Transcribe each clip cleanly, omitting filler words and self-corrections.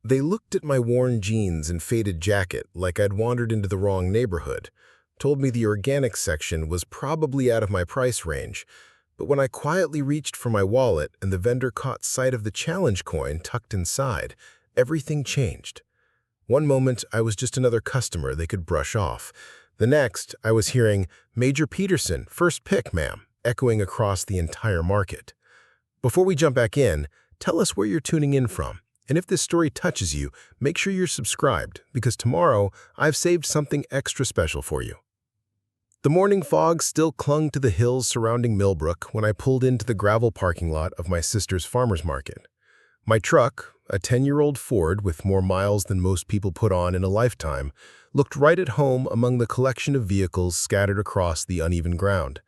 They looked at my worn jeans and faded jacket like I'd wandered into the wrong neighborhood, told me the organic section was probably out of my price range, but when I quietly reached for my wallet and the vendor caught sight of the challenge coin tucked inside, everything changed. One moment, I was just another customer they could brush off. The next, I was hearing, "Major Peterson, first pick, ma'am," echoing across the entire market. Before we jump back in, tell us where you're tuning in from. And if this story touches you, make sure you're subscribed, because tomorrow I've saved something extra special for you. The morning fog still clung to the hills surrounding Millbrook when I pulled into the gravel parking lot of my sister's farmer's market. My truck, a 10-year-old Ford with more miles than most people put on in a lifetime, looked right at home among the collection of vehicles scattered across the uneven ground.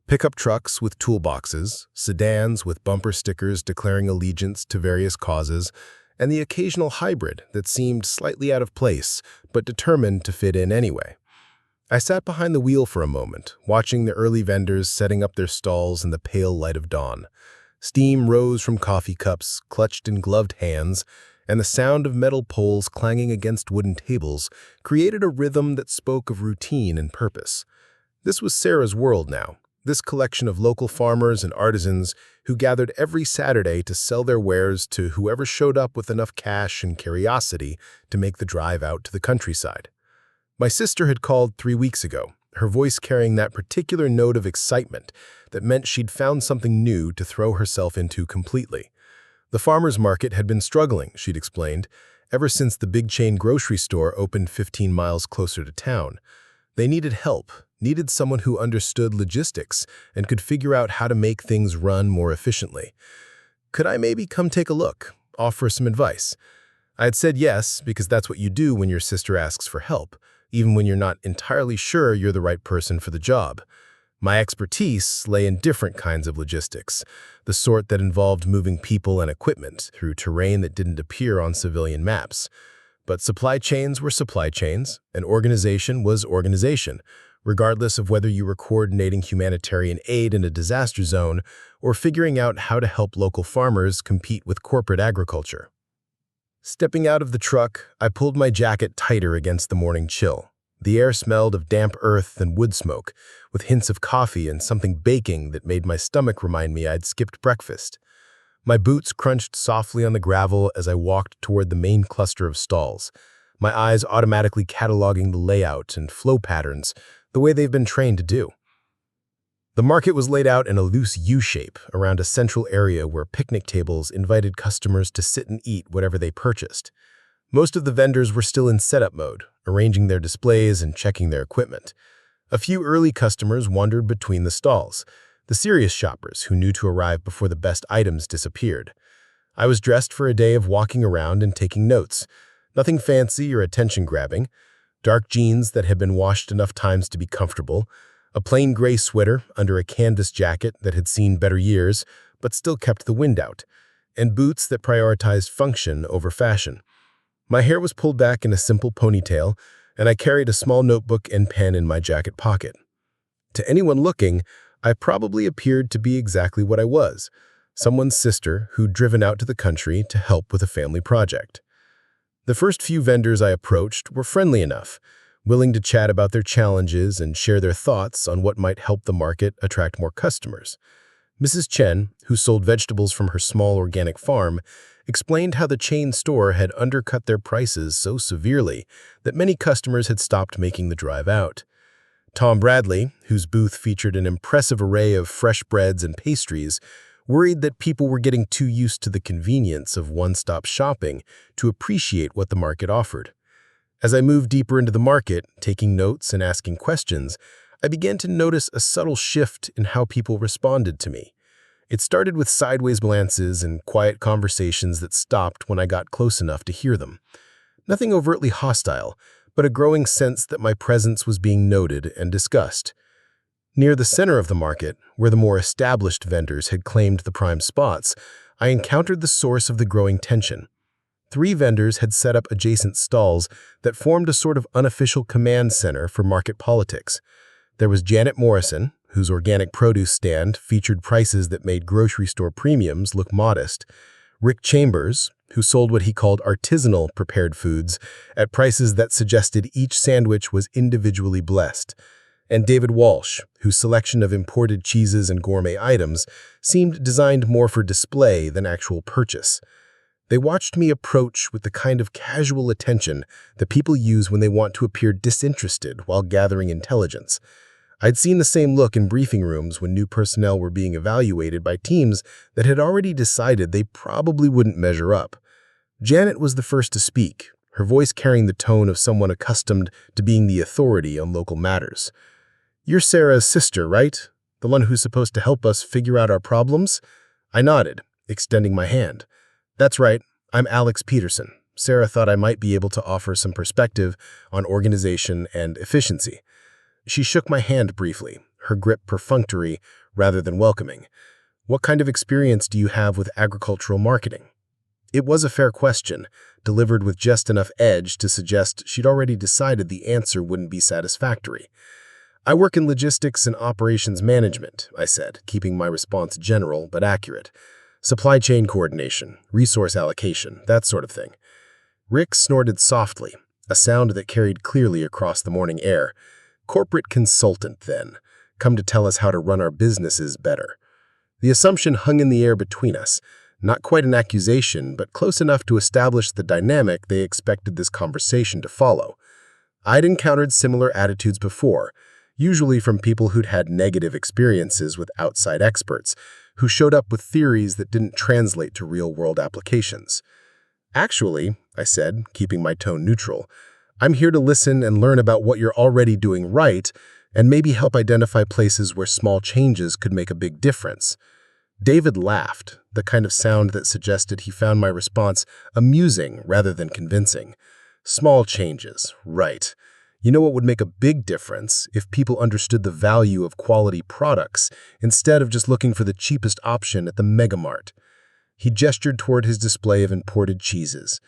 Pickup trucks with toolboxes, sedans with bumper stickers declaring allegiance to various causes, and the occasional hybrid that seemed slightly out of place but determined to fit in anyway. I sat behind the wheel for a moment, watching the early vendors setting up their stalls in the pale light of dawn. Steam rose from coffee cups clutched in gloved hands, and the sound of metal poles clanging against wooden tables created a rhythm that spoke of routine and purpose. This was Sarah's world now. This collection of local farmers and artisans who gathered every Saturday to sell their wares to whoever showed up with enough cash and curiosity to make the drive out to the countryside. My sister had called 3 weeks ago, her voice carrying that particular note of excitement that meant she'd found something new to throw herself into completely. The farmers' market had been struggling, she'd explained, ever since the big chain grocery store opened 15 miles closer to town. They needed help, needed someone who understood logistics and could figure out how to make things run more efficiently. Could I maybe come take a look, offer some advice? I had said yes, because that's what you do when your sister asks for help, even when you're not entirely sure you're the right person for the job. My expertise lay in different kinds of logistics, the sort that involved moving people and equipment through terrain that didn't appear on civilian maps. But supply chains were supply chains, and organization was organization, regardless of whether you were coordinating humanitarian aid in a disaster zone or figuring out how to help local farmers compete with corporate agriculture. Stepping out of the truck, I pulled my jacket tighter against the morning chill. The air smelled of damp earth and wood smoke, with hints of coffee and something baking that made my stomach remind me I'd skipped breakfast. My boots crunched softly on the gravel as I walked toward the main cluster of stalls, my eyes automatically cataloging the layout and flow patterns the way they've been trained to do. The market was laid out in a loose U-shape around a central area where picnic tables invited customers to sit and eat whatever they purchased. Most of the vendors were still in setup mode, arranging their displays and checking their equipment. A few early customers wandered between the stalls, the serious shoppers who knew to arrive before the best items disappeared. I was dressed for a day of walking around and taking notes. Nothing fancy or attention-grabbing. Dark jeans that had been washed enough times to be comfortable, a plain gray sweater under a canvas jacket that had seen better years but still kept the wind out, and boots that prioritized function over fashion. My hair was pulled back in a simple ponytail, and I carried a small notebook and pen in my jacket pocket. To anyone looking, I probably appeared to be exactly what I was, someone's sister who'd driven out to the country to help with a family project. The first few vendors I approached were friendly enough, willing to chat about their challenges and share their thoughts on what might help the market attract more customers. Mrs. Chen, who sold vegetables from her small organic farm, explained how the chain store had undercut their prices so severely that many customers had stopped making the drive out. Tom Bradley, whose booth featured an impressive array of fresh breads and pastries, worried that people were getting too used to the convenience of one-stop shopping to appreciate what the market offered. As I moved deeper into the market, taking notes and asking questions, I began to notice a subtle shift in how people responded to me. It started with sideways glances and quiet conversations that stopped when I got close enough to hear them. Nothing overtly hostile, but a growing sense that my presence was being noted and discussed. Near the center of the market, where the more established vendors had claimed the prime spots, I encountered the source of the growing tension. 3 vendors had set up adjacent stalls that formed a sort of unofficial command center for market politics. There was Janet Morrison, whose organic produce stand featured prices that made grocery store premiums look modest, Rick Chambers, who sold what he called artisanal prepared foods at prices that suggested each sandwich was individually blessed, and David Walsh, whose selection of imported cheeses and gourmet items seemed designed more for display than actual purchase. They watched me approach with the kind of casual attention that people use when they want to appear disinterested while gathering intelligence. I'd seen the same look in briefing rooms when new personnel were being evaluated by teams that had already decided they probably wouldn't measure up. Janet was the first to speak, her voice carrying the tone of someone accustomed to being the authority on local matters. "You're Sarah's sister, right? The one who's supposed to help us figure out our problems?" I nodded, extending my hand. "That's right. I'm Alex Peterson." Sarah thought I might be able to offer some perspective on organization and efficiency. She shook my hand briefly, her grip perfunctory rather than welcoming. "What kind of experience do you have with agricultural marketing?" It was a fair question, delivered with just enough edge to suggest she'd already decided the answer wouldn't be satisfactory. "I work in logistics and operations management," I said, keeping my response general but accurate. "Supply chain coordination, resource allocation, that sort of thing." Rick snorted softly, a sound that carried clearly across the morning air. "Corporate consultant, then, come to tell us how to run our businesses better." The assumption hung in the air between us, not quite an accusation, but close enough to establish the dynamic they expected this conversation to follow. I'd encountered similar attitudes before, usually from people who'd had negative experiences with outside experts, who showed up with theories that didn't translate to real-world applications. "Actually," I said, keeping my tone neutral, "I'm here to listen and learn about what you're already doing right, and maybe help identify places where small changes could make a big difference." David laughed, the kind of sound that suggested he found my response amusing rather than convincing. "Small changes, right. You know what would make a big difference if people understood the value of quality products instead of just looking for the cheapest option at the megamart." He gestured toward his display of imported cheeses,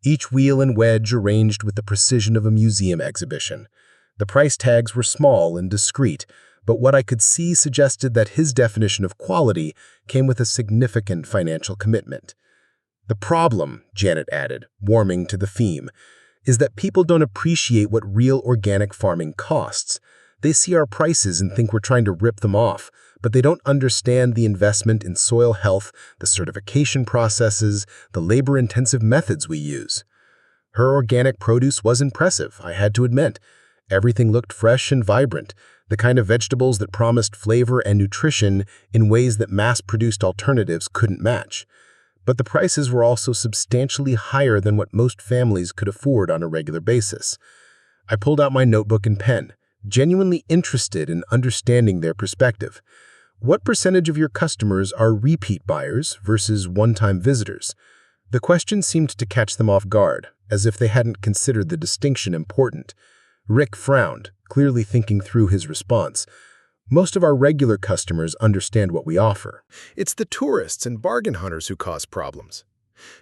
each wheel and wedge arranged with the precision of a museum exhibition. The price tags were small and discreet, but what I could see suggested that his definition of quality came with a significant financial commitment. "The problem," Janet added, warming to the theme, "is that people don't appreciate what real organic farming costs. They see our prices and think we're trying to rip them off, but they don't understand the investment in soil health, the certification processes, the labor-intensive methods we use." Her organic produce was impressive, I had to admit. Everything looked fresh and vibrant, the kind of vegetables that promised flavor and nutrition in ways that mass-produced alternatives couldn't match. But the prices were also substantially higher than what most families could afford on a regular basis. I pulled out my notebook and pen, genuinely interested in understanding their perspective. "What percentage of your customers are repeat buyers versus one-time visitors?" The question seemed to catch them off guard, as if they hadn't considered the distinction important. Rick frowned, clearly thinking through his response. "Most of our regular customers understand what we offer. It's the tourists and bargain hunters who cause problems.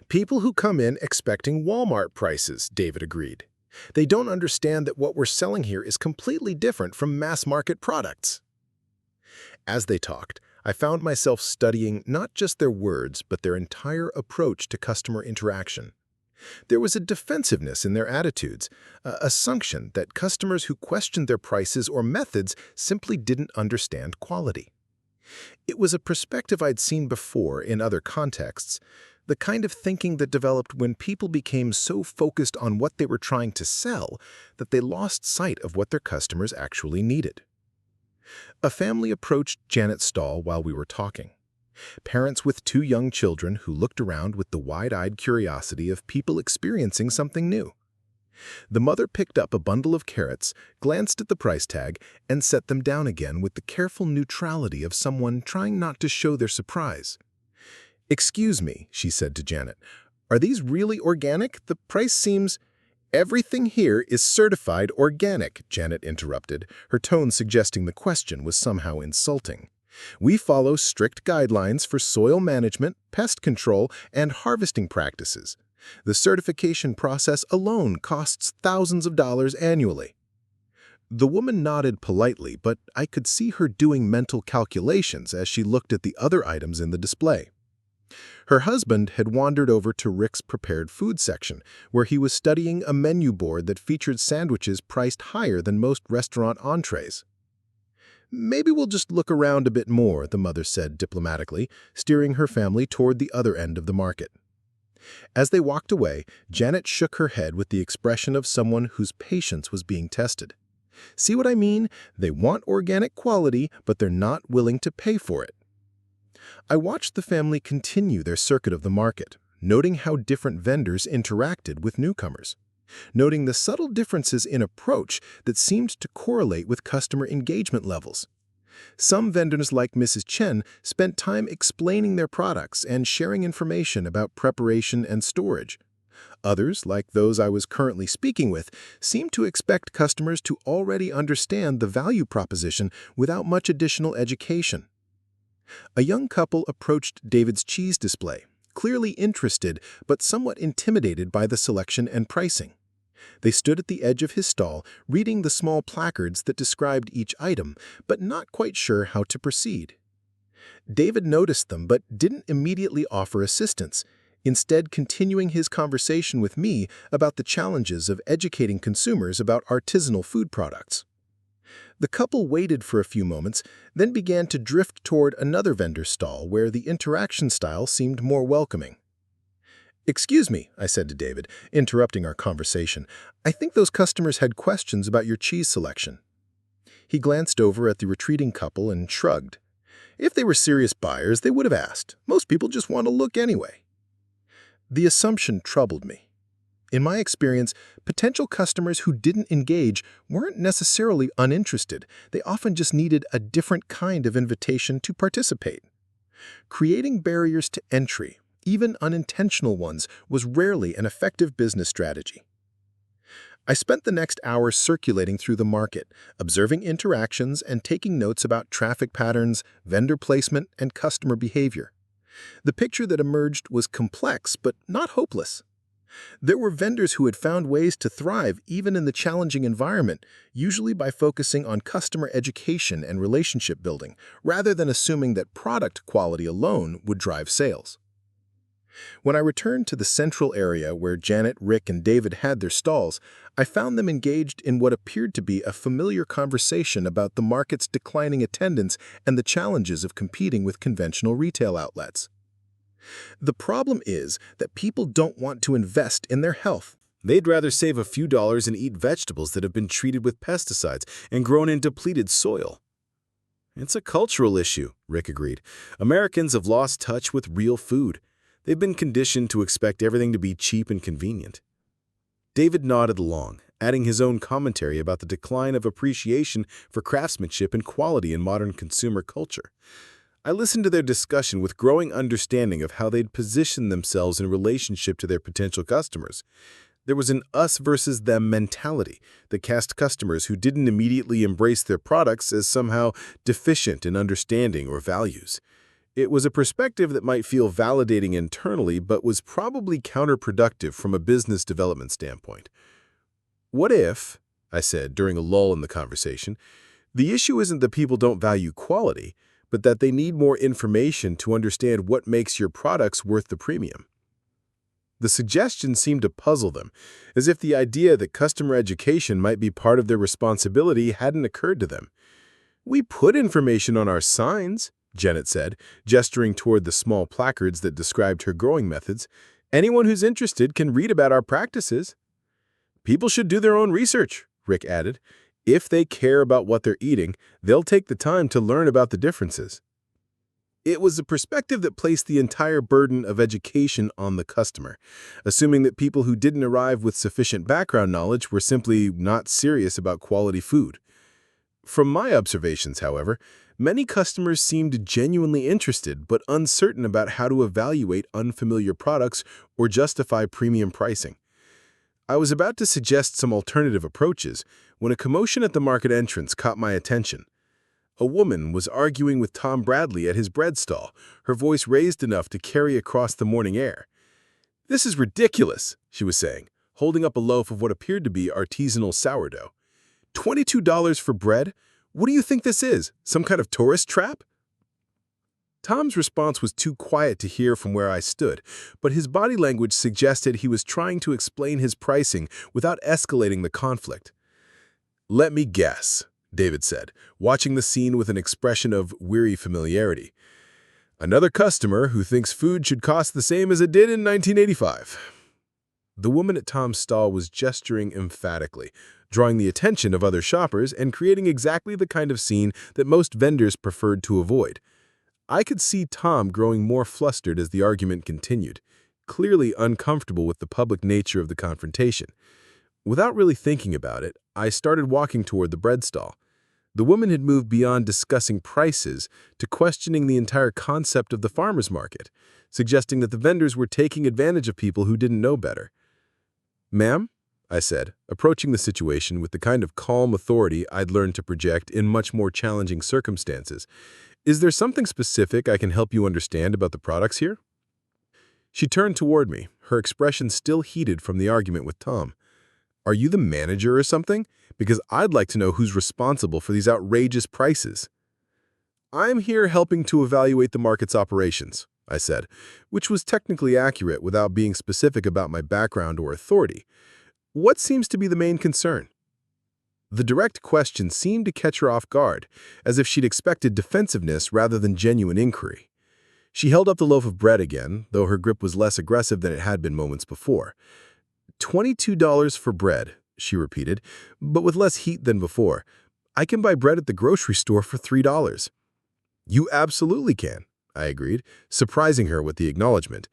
People who come in expecting Walmart prices," David agreed. "They don't understand that what we're selling here is completely different from mass-market products." As they talked, I found myself studying not just their words, but their entire approach to customer interaction. There was a defensiveness in their attitudes, an assumption that customers who questioned their prices or methods simply didn't understand quality. It was a perspective I'd seen before in other contexts, the kind of thinking that developed when people became so focused on what they were trying to sell that they lost sight of what their customers actually needed. A family approached Janet's stall while we were talking. Parents with 2 young children who looked around with the wide-eyed curiosity of people experiencing something new. The mother picked up a bundle of carrots, glanced at the price tag, and set them down again with the careful neutrality of someone trying not to show their surprise. "Excuse me," she said to Janet, "are these really organic? The price seems—" "Everything here is certified organic," Janet interrupted, her tone suggesting the question was somehow insulting. "We follow strict guidelines for soil management, pest control, and harvesting practices. The certification process alone costs thousands of dollars annually." The woman nodded politely, but I could see her doing mental calculations as she looked at the other items in the display. Her husband had wandered over to Rick's prepared food section, where he was studying a menu board that featured sandwiches priced higher than most restaurant entrees. "Maybe we'll just look around a bit more," the mother said diplomatically, steering her family toward the other end of the market. As they walked away, Janet shook her head with the expression of someone whose patience was being tested. "See what I mean? They want organic quality, but they're not willing to pay for it." I watched the family continue their circuit of the market, noting how different vendors interacted with newcomers, noting the subtle differences in approach that seemed to correlate with customer engagement levels. Some vendors like Mrs. Chen spent time explaining their products and sharing information about preparation and storage. Others, like those I was currently speaking with, seemed to expect customers to already understand the value proposition without much additional education. A young couple approached David's cheese display, clearly interested but somewhat intimidated by the selection and pricing. They stood at the edge of his stall, reading the small placards that described each item, but not quite sure how to proceed. David noticed them but didn't immediately offer assistance, instead continuing his conversation with me about the challenges of educating consumers about artisanal food products. The couple waited for a few moments, then began to drift toward another vendor's stall where the interaction style seemed more welcoming. "Excuse me," I said to David, interrupting our conversation. "I think those customers had questions about your cheese selection." He glanced over at the retreating couple and shrugged. "If they were serious buyers, they would have asked. Most people just want to look anyway." The assumption troubled me. In my experience, potential customers who didn't engage weren't necessarily uninterested. They often just needed a different kind of invitation to participate. Creating barriers to entry, even unintentional ones, was rarely an effective business strategy. I spent the next hour circulating through the market, observing interactions and taking notes about traffic patterns, vendor placement, and customer behavior. The picture that emerged was complex but not hopeless. There were vendors who had found ways to thrive even in the challenging environment, usually by focusing on customer education and relationship building, rather than assuming that product quality alone would drive sales. When I returned to the central area where Janet, Rick, and David had their stalls, I found them engaged in what appeared to be a familiar conversation about the market's declining attendance and the challenges of competing with conventional retail outlets. The problem is that people don't want to invest in their health. They'd rather save a few dollars and eat vegetables that have been treated with pesticides and grown in depleted soil. "It's a cultural issue," Rick agreed. "Americans have lost touch with real food. They've been conditioned to expect everything to be cheap and convenient." David nodded along, adding his own commentary about the decline of appreciation for craftsmanship and quality in modern consumer culture. I listened to their discussion with growing understanding of how they'd position themselves in relationship to their potential customers. There was an us versus them mentality that cast customers who didn't immediately embrace their products as somehow deficient in understanding or values. It was a perspective that might feel validating internally, but was probably counterproductive from a business development standpoint. "What if," I said during a lull in the conversation, "the issue isn't that people don't value quality, but that they need more information to understand what makes your products worth the premium?" The suggestion seemed to puzzle them, as if the idea that customer education might be part of their responsibility hadn't occurred to them. "We put information on our signs," Janet said, gesturing toward the small placards that described her growing methods. "Anyone who's interested can read about our practices." "People should do their own research," Rick added. "If they care about what they're eating, they'll take the time to learn about the differences." It was a perspective that placed the entire burden of education on the customer, assuming that people who didn't arrive with sufficient background knowledge were simply not serious about quality food. From my observations, however, many customers seemed genuinely interested but uncertain about how to evaluate unfamiliar products or justify premium pricing. I was about to suggest some alternative approaches when a commotion at the market entrance caught my attention. A woman was arguing with Tom Bradley at his bread stall, her voice raised enough to carry across the morning air. "This is ridiculous," she was saying, holding up a loaf of what appeared to be artisanal sourdough. $22 for bread? What do you think this is, some kind of tourist trap?" Tom's response was too quiet to hear from where I stood, but his body language suggested he was trying to explain his pricing without escalating the conflict. "Let me guess," David said, watching the scene with an expression of weary familiarity. "Another customer who thinks food should cost the same as it did in 1985. The woman at Tom's stall was gesturing emphatically, drawing the attention of other shoppers and creating exactly the kind of scene that most vendors preferred to avoid. I could see Tom growing more flustered as the argument continued, clearly uncomfortable with the public nature of the confrontation. Without really thinking about it, I started walking toward the bread stall. The woman had moved beyond discussing prices to questioning the entire concept of the farmer's market, suggesting that the vendors were taking advantage of people who didn't know better. "Ma'am," I said, approaching the situation with the kind of calm authority I'd learned to project in much more challenging circumstances, "is there something specific I can help you understand about the products here?" She turned toward me, her expression still heated from the argument with Tom. "Are you the manager or something? Because I'd like to know who's responsible for these outrageous prices." "I'm here helping to evaluate the market's operations," I said, which was technically accurate without being specific about my background or authority. "What seems to be the main concern?" The direct question seemed to catch her off guard, as if she'd expected defensiveness rather than genuine inquiry. She held up the loaf of bread again, though her grip was less aggressive than it had been moments before. $22 for bread," she repeated, but with less heat than before. "I can buy bread at the grocery store for $3. "You absolutely can," I agreed, surprising her with the acknowledgement.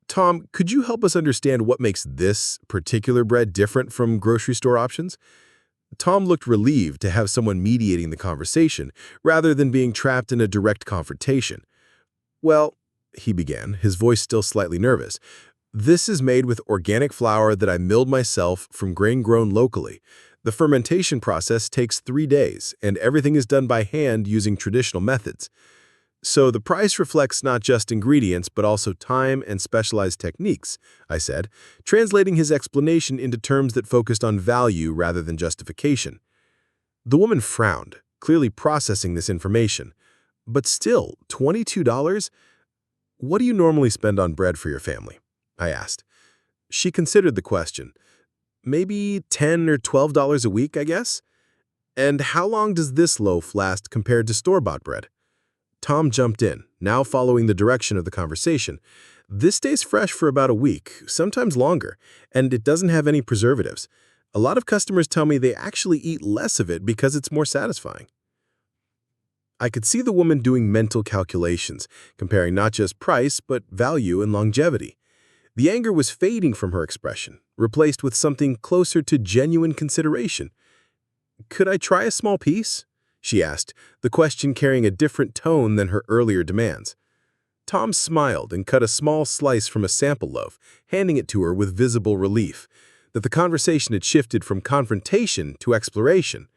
"Tom, could you help us understand what makes this particular bread different from grocery store options?" Tom looked relieved to have someone mediating the conversation, rather than being trapped in a direct confrontation. "Well," he began, his voice still slightly nervous, "this is made with organic flour that I milled myself from grain grown locally. The fermentation process takes 3 days, and everything is done by hand using traditional methods. So the price reflects not just ingredients, but also time and specialized techniques," I said, translating his explanation into terms that focused on value rather than justification. The woman frowned, clearly processing this information. "But still, $22? What do you normally spend on bread for your family?" I asked. She considered the question. "Maybe $10 or $12 a week, I guess? And how long does this loaf last compared to store-bought bread?" Tom jumped in, now following the direction of the conversation. "This stays fresh for about a week, sometimes longer, and it doesn't have any preservatives. A lot of customers tell me they actually eat less of it because it's more satisfying." I could see the woman doing mental calculations, comparing not just price, but value and longevity. The anger was fading from her expression, replaced with something closer to genuine consideration. "Could I try a small piece?" she asked, the question carrying a different tone than her earlier demands. Tom smiled and cut a small slice from a sample loaf, handing it to her with visible relief, that the conversation had shifted from confrontation to exploration.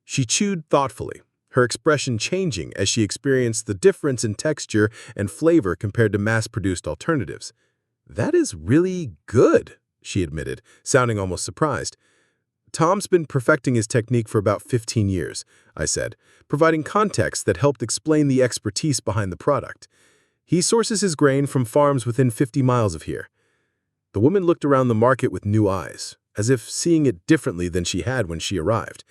She chewed thoughtfully, her expression changing as she experienced the difference in texture and flavor compared to mass-produced alternatives. "That is really good," she admitted, sounding almost surprised. "Tom's been perfecting his technique for about 15 years, I said, providing context that helped explain the expertise behind the product. He sources his grain from farms within 50 miles of here. The woman looked around the market with new eyes, as if seeing it differently than she had when she arrived.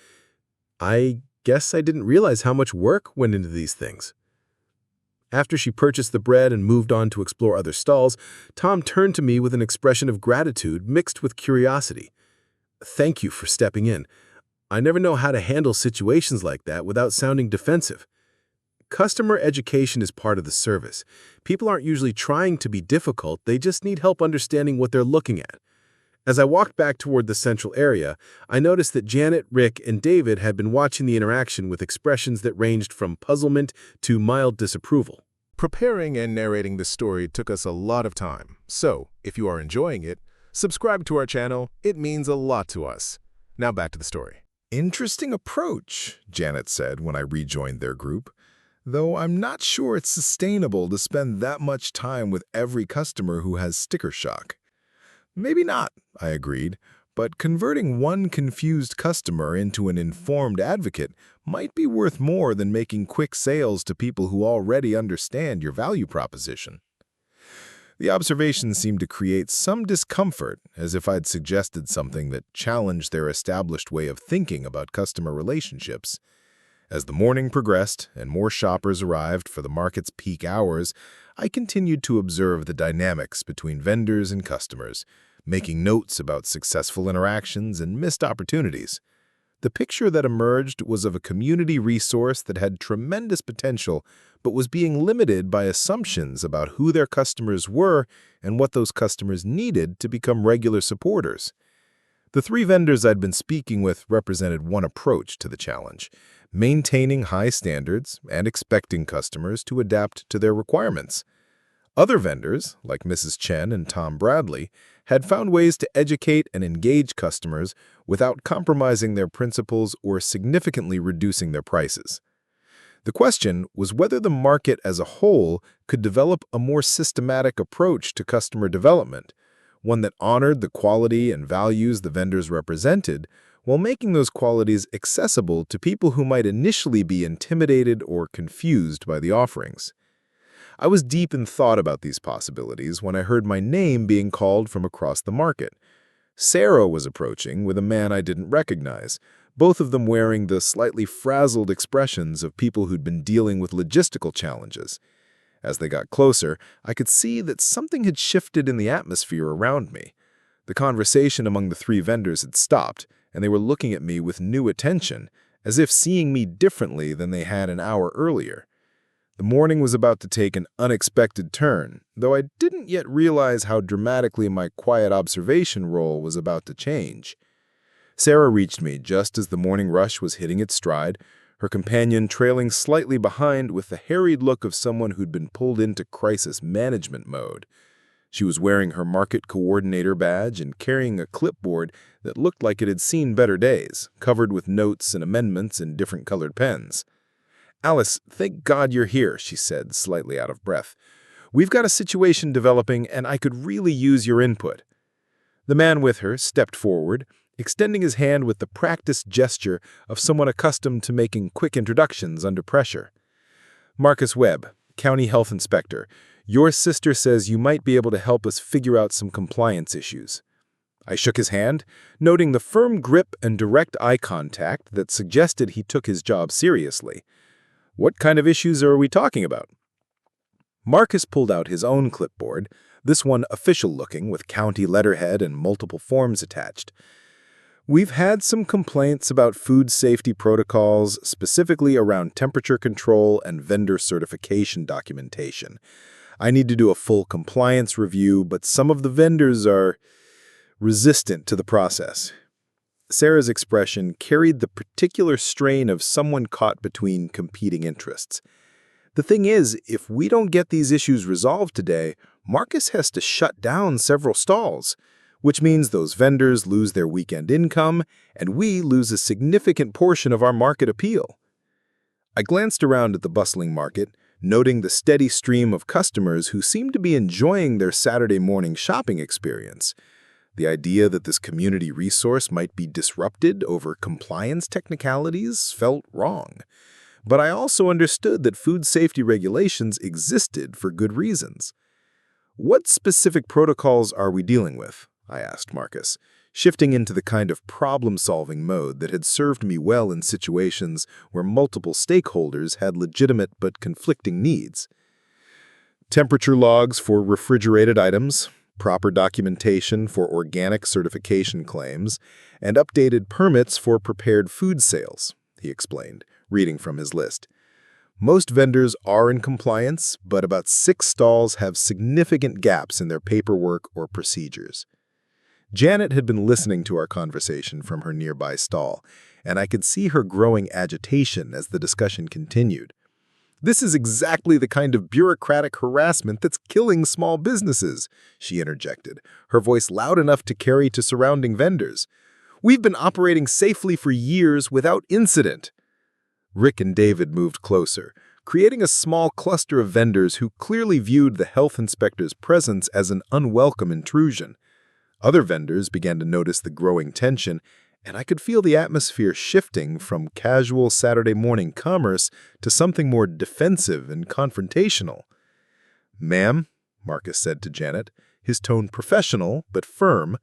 "I guess I didn't realize how much work went into these things." After she purchased the bread and moved on to explore other stalls, Tom turned to me with an expression of gratitude mixed with curiosity. "Thank you for stepping in. I never know how to handle situations like that without sounding defensive. Customer education is part of the service. People aren't usually trying to be difficult, they just need help understanding what they're looking at." As I walked back toward the central area, I noticed that Janet, Rick, and David had been watching the interaction with expressions that ranged from puzzlement to mild disapproval. Preparing and narrating this story took us a lot of time, so if you are enjoying it, subscribe to our channel. It means a lot to us. Now back to the story. "Interesting approach," Janet said when I rejoined their group, "though I'm not sure it's sustainable to spend that much time with every customer who has sticker shock." "Maybe not," I agreed. but converting one confused customer into an informed advocate might be worth more than making quick sales to people who already understand your value proposition. The observation seemed to create some discomfort, as if I'd suggested something that challenged their established way of thinking about customer relationships. As the morning progressed and more shoppers arrived for the market's peak hours, I continued to observe the dynamics between vendors and customers, making notes about successful interactions and missed opportunities. The picture that emerged was of a community resource that had tremendous potential but was being limited by assumptions about who their customers were and what those customers needed to become regular supporters. The three vendors I'd been speaking with represented one approach to the challenge: maintaining high standards and expecting customers to adapt to their requirements. Other vendors, like Mrs. Chen and Tom Bradley, had found ways to educate and engage customers without compromising their principles or significantly reducing their prices. The question was whether the market as a whole could develop a more systematic approach to customer development, one that honored the quality and values the vendors represented, while making those qualities accessible to people who might initially be intimidated or confused by the offerings. I was deep in thought about these possibilities when I heard my name being called from across the market. Sarah was approaching with a man I didn't recognize, both of them wearing the slightly frazzled expressions of people who'd been dealing with logistical challenges. As they got closer, I could see that something had shifted in the atmosphere around me. The conversation among the three vendors had stopped, and they were looking at me with new attention, as if seeing me differently than they had an hour earlier. The morning was about to take an unexpected turn, though I didn't yet realize how dramatically my quiet observation role was about to change. Sarah reached me just as the morning rush was hitting its stride, her companion trailing slightly behind with the harried look of someone who'd been pulled into crisis management mode. She was wearing her market coordinator badge and carrying a clipboard that looked like it had seen better days, covered with notes and amendments in different colored pens. "Alice, thank God you're here," she said, slightly out of breath. "We've got a situation developing, and I could really use your input." The man with her stepped forward, extending his hand with the practiced gesture of someone accustomed to making quick introductions under pressure. "Marcus Webb, County Health Inspector. Your sister says you might be able to help us figure out some compliance issues." I shook his hand, noting the firm grip and direct eye contact that suggested he took his job seriously. "What kind of issues are we talking about?" Marcus pulled out his own clipboard, this one official-looking with county letterhead and multiple forms attached. "We've had some complaints about food safety protocols, specifically around temperature control and vendor certification documentation. I need to do a full compliance review, but some of the vendors are resistant to the process." Sarah's expression carried the particular strain of someone caught between competing interests. "The thing is, if we don't get these issues resolved today, Marcus has to shut down several stalls, which means those vendors lose their weekend income, and we lose a significant portion of our market appeal." I glanced around at the bustling market, noting the steady stream of customers who seemed to be enjoying their Saturday morning shopping experience. The idea that this community resource might be disrupted over compliance technicalities felt wrong. But I also understood that food safety regulations existed for good reasons. "What specific protocols are we dealing with?" I asked Marcus, shifting into the kind of problem-solving mode that had served me well in situations where multiple stakeholders had legitimate but conflicting needs. "Temperature logs for refrigerated items, proper documentation for organic certification claims, and updated permits for prepared food sales," he explained, reading from his list. "Most vendors are in compliance, but about 6 stalls have significant gaps in their paperwork or procedures." Janet had been listening to our conversation from her nearby stall, and I could see her growing agitation as the discussion continued. "This is exactly the kind of bureaucratic harassment that's killing small businesses," she interjected, her voice loud enough to carry to surrounding vendors. "We've been operating safely for years without incident." Rick and David moved closer, creating a small cluster of vendors who clearly viewed the health inspector's presence as an unwelcome intrusion. Other vendors began to notice the growing tension, and I could feel the atmosphere shifting from casual Saturday morning commerce to something more defensive and confrontational. "Ma'am," Marcus said to Janet, his tone professional but firm,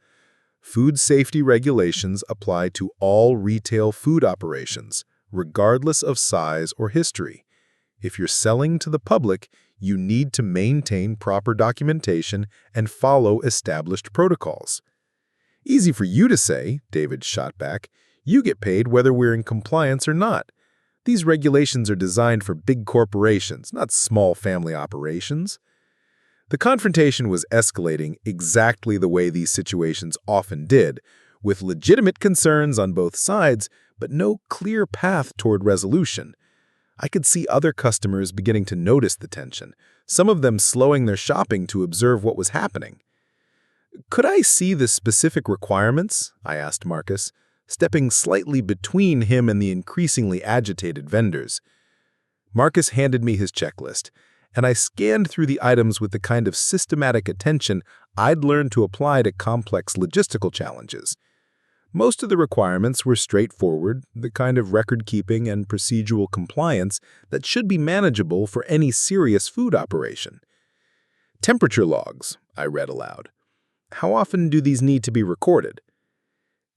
"food safety regulations apply to all retail food operations, regardless of size or history. If you're selling to the public, you need to maintain proper documentation and follow established protocols." "Easy for you to say," David shot back. "You get paid whether we're in compliance or not. These regulations are designed for big corporations, not small family operations." The confrontation was escalating exactly the way these situations often did, with legitimate concerns on both sides, but no clear path toward resolution. I could see other customers beginning to notice the tension, some of them slowing their shopping to observe what was happening. "Could I see the specific requirements?" I asked Marcus, stepping slightly between him and the increasingly agitated vendors. Marcus handed me his checklist, and I scanned through the items with the kind of systematic attention I'd learned to apply to complex logistical challenges. Most of the requirements were straightforward, the kind of record-keeping and procedural compliance that should be manageable for any serious food operation. "Temperature logs," I read aloud. "How often do these need to be recorded?"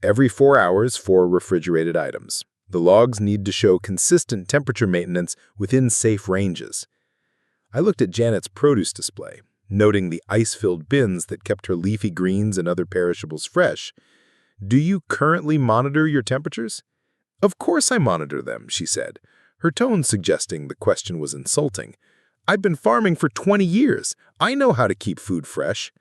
"Every 4 hours for refrigerated items. The logs need to show consistent temperature maintenance within safe ranges." I looked at Janet's produce display, noting the ice-filled bins that kept her leafy greens and other perishables fresh. "Do you currently monitor your temperatures?" "Of course I monitor them," she said, her tone suggesting the question was insulting. "I've been farming for 20 years. I know how to keep food fresh."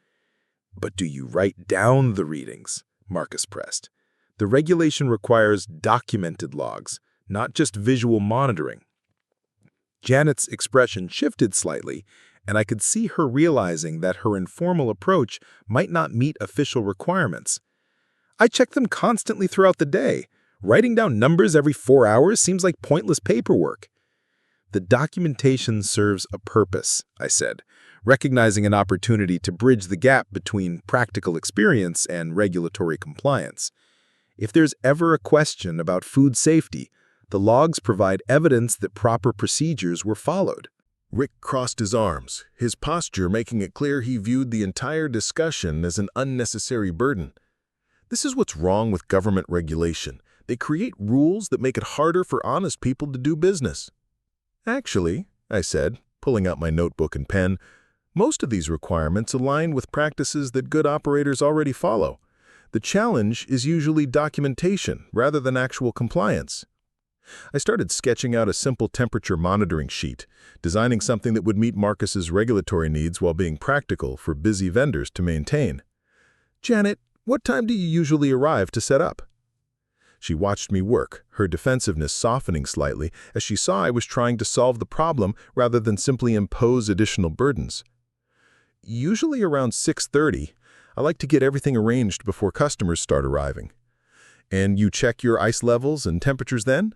"But do you write down the readings?" Marcus pressed. "The regulation requires documented logs, not just visual monitoring." Janet's expression shifted slightly, and I could see her realizing that her informal approach might not meet official requirements. "I check them constantly throughout the day. Writing down numbers every 4 hours seems like pointless paperwork." "The documentation serves a purpose," I said, recognizing an opportunity to bridge the gap between practical experience and regulatory compliance. If there's ever a question about food safety, the logs provide evidence that proper procedures were followed. Rick crossed his arms, his posture making it clear he viewed the entire discussion as an unnecessary burden. This is what's wrong with government regulation. They create rules that make it harder for honest people to do business. "Actually," I said, pulling out my notebook and pen, "most of these requirements align with practices that good operators already follow. The challenge is usually documentation rather than actual compliance." I started sketching out a simple temperature monitoring sheet, designing something that would meet Marcus's regulatory needs while being practical for busy vendors to maintain. "Janet, what time do you usually arrive to set up?" She watched me work, her defensiveness softening slightly as she saw I was trying to solve the problem rather than simply impose additional burdens. "Usually around 6:30. I like to get everything arranged before customers start arriving." "And you check your ice levels and temperatures then?"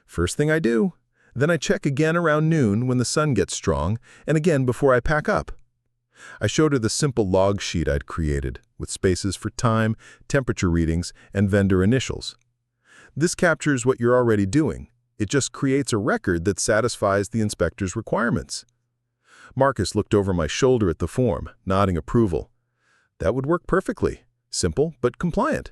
"First thing I do. Then I check again around noon when the sun gets strong, and again before I pack up." I showed her the simple log sheet I'd created, with spaces for time, temperature readings, and vendor initials. "This captures what you're already doing. It just creates a record that satisfies the inspector's requirements." Marcus looked over my shoulder at the form, nodding approval. "That would work perfectly. Simple, but compliant."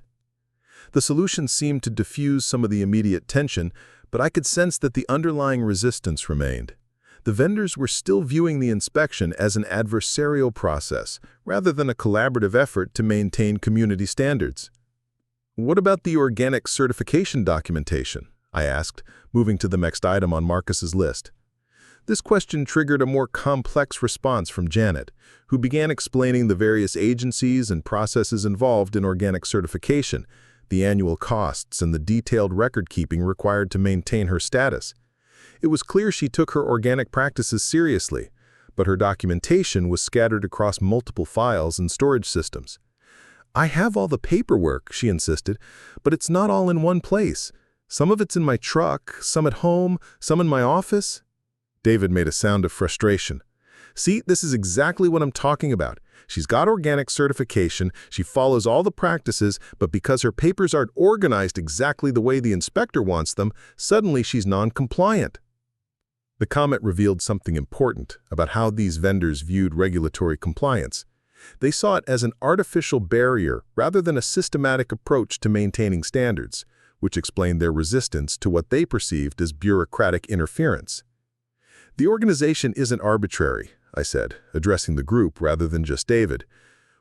The solution seemed to diffuse some of the immediate tension, but I could sense that the underlying resistance remained. The vendors were still viewing the inspection as an adversarial process, rather than a collaborative effort to maintain community standards. "What about the organic certification documentation?" I asked, moving to the next item on Marcus's list. This question triggered a more complex response from Janet, who began explaining the various agencies and processes involved in organic certification, the annual costs, and the detailed record-keeping required to maintain her status. It was clear she took her organic practices seriously, but her documentation was scattered across multiple files and storage systems. "I have all the paperwork," she insisted, "but it's not all in one place. Some of it's in my truck, some at home, some in my office." David made a sound of frustration. See, this is exactly what I'm talking about. She's got organic certification, she follows all the practices, but because her papers aren't organized exactly the way the inspector wants them, suddenly she's non-compliant. The comment revealed something important about how these vendors viewed regulatory compliance. They saw it as an artificial barrier rather than a systematic approach to maintaining standards, which explained their resistance to what they perceived as bureaucratic interference. The organization isn't arbitrary, I said, addressing the group rather than just David.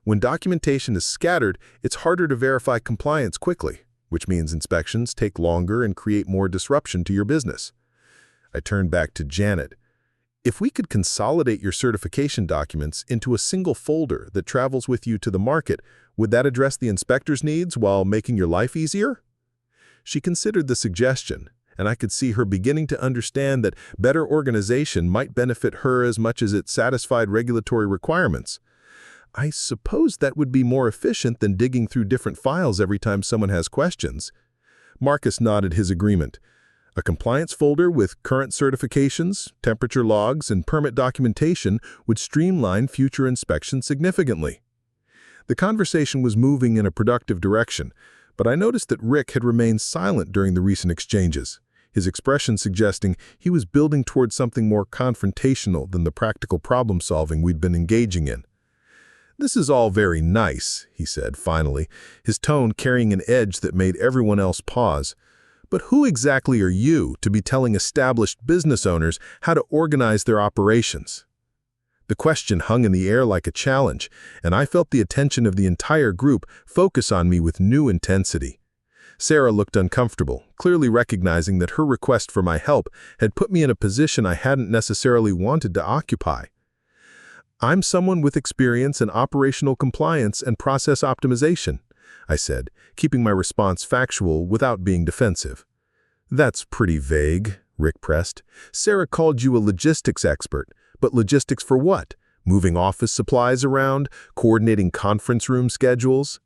When documentation is scattered, it's harder to verify compliance quickly, which means inspections take longer and create more disruption to your business. I turned back to Janet. If we could consolidate your certification documents into a single folder that travels with you to the market, would that address the inspector's needs while making your life easier? She considered the suggestion, and I could see her beginning to understand that better organization might benefit her as much as it satisfied regulatory requirements. I suppose that would be more efficient than digging through different files every time someone has questions. Marcus nodded his agreement. A compliance folder with current certifications, temperature logs, and permit documentation would streamline future inspections significantly. The conversation was moving in a productive direction, but I noticed that Rick had remained silent during the recent exchanges, his expression suggesting he was building towards something more confrontational than the practical problem-solving we'd been engaging in. "This is all very nice," he said finally, his tone carrying an edge that made everyone else pause. "But who exactly are you to be telling established business owners how to organize their operations?" The question hung in the air like a challenge, and I felt the attention of the entire group focus on me with new intensity. Sarah looked uncomfortable, clearly recognizing that her request for my help had put me in a position I hadn't necessarily wanted to occupy. "I'm someone with experience in operational compliance and process optimization," I said, keeping my response factual without being defensive. "That's pretty vague," Rick pressed. "Sarah called you a logistics expert, but logistics for what? Moving office supplies around? Coordinating conference room schedules?"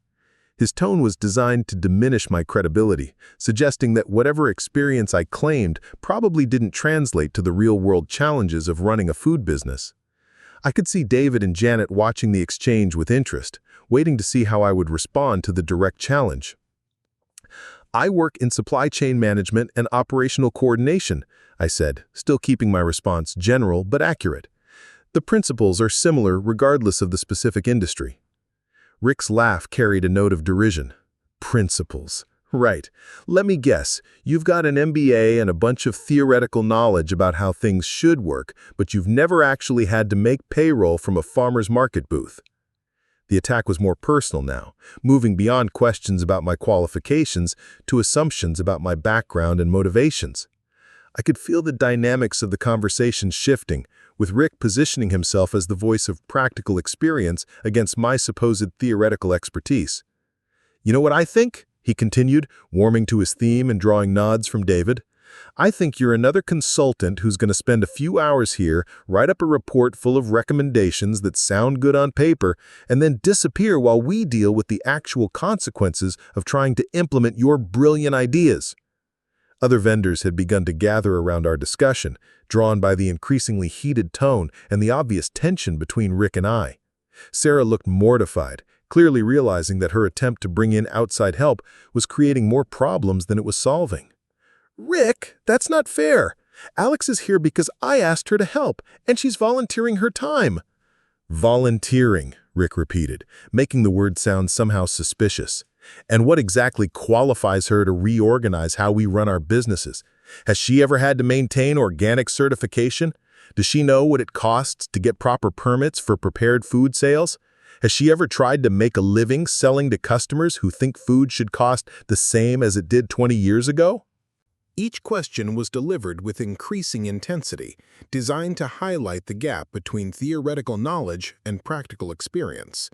His tone was designed to diminish my credibility, suggesting that whatever experience I claimed probably didn't translate to the real-world challenges of running a food business. I could see David and Janet watching the exchange with interest, waiting to see how I would respond to the direct challenge. "I work in supply chain management and operational coordination," I said, still keeping my response general but accurate. "The principles are similar regardless of the specific industry." Rick's laugh carried a note of derision. "Principles. Right. Let me guess. You've got an MBA and a bunch of theoretical knowledge about how things should work, but you've never actually had to make payroll from a farmer's market booth." The attack was more personal now, moving beyond questions about my qualifications to assumptions about my background and motivations. I could feel the dynamics of the conversation shifting, with Rick positioning himself as the voice of practical experience against my supposed theoretical expertise. "You know what I think?" he continued, warming to his theme and drawing nods from David. "I think you're another consultant who's going to spend a few hours here, write up a report full of recommendations that sound good on paper, and then disappear while we deal with the actual consequences of trying to implement your brilliant ideas." Other vendors had begun to gather around our discussion, drawn by the increasingly heated tone and the obvious tension between Rick and I. Sarah looked mortified, clearly realizing that her attempt to bring in outside help was creating more problems than it was solving. "Rick, that's not fair. Alex is here because I asked her to help, and she's volunteering her time." "Volunteering," Rick repeated, making the word sound somehow suspicious. "And what exactly qualifies her to reorganize how we run our businesses? Has she ever had to maintain organic certification? Does she know what it costs to get proper permits for prepared food sales? Has she ever tried to make a living selling to customers who think food should cost the same as it did 20 years ago?" Each question was delivered with increasing intensity, designed to highlight the gap between theoretical knowledge and practical experience.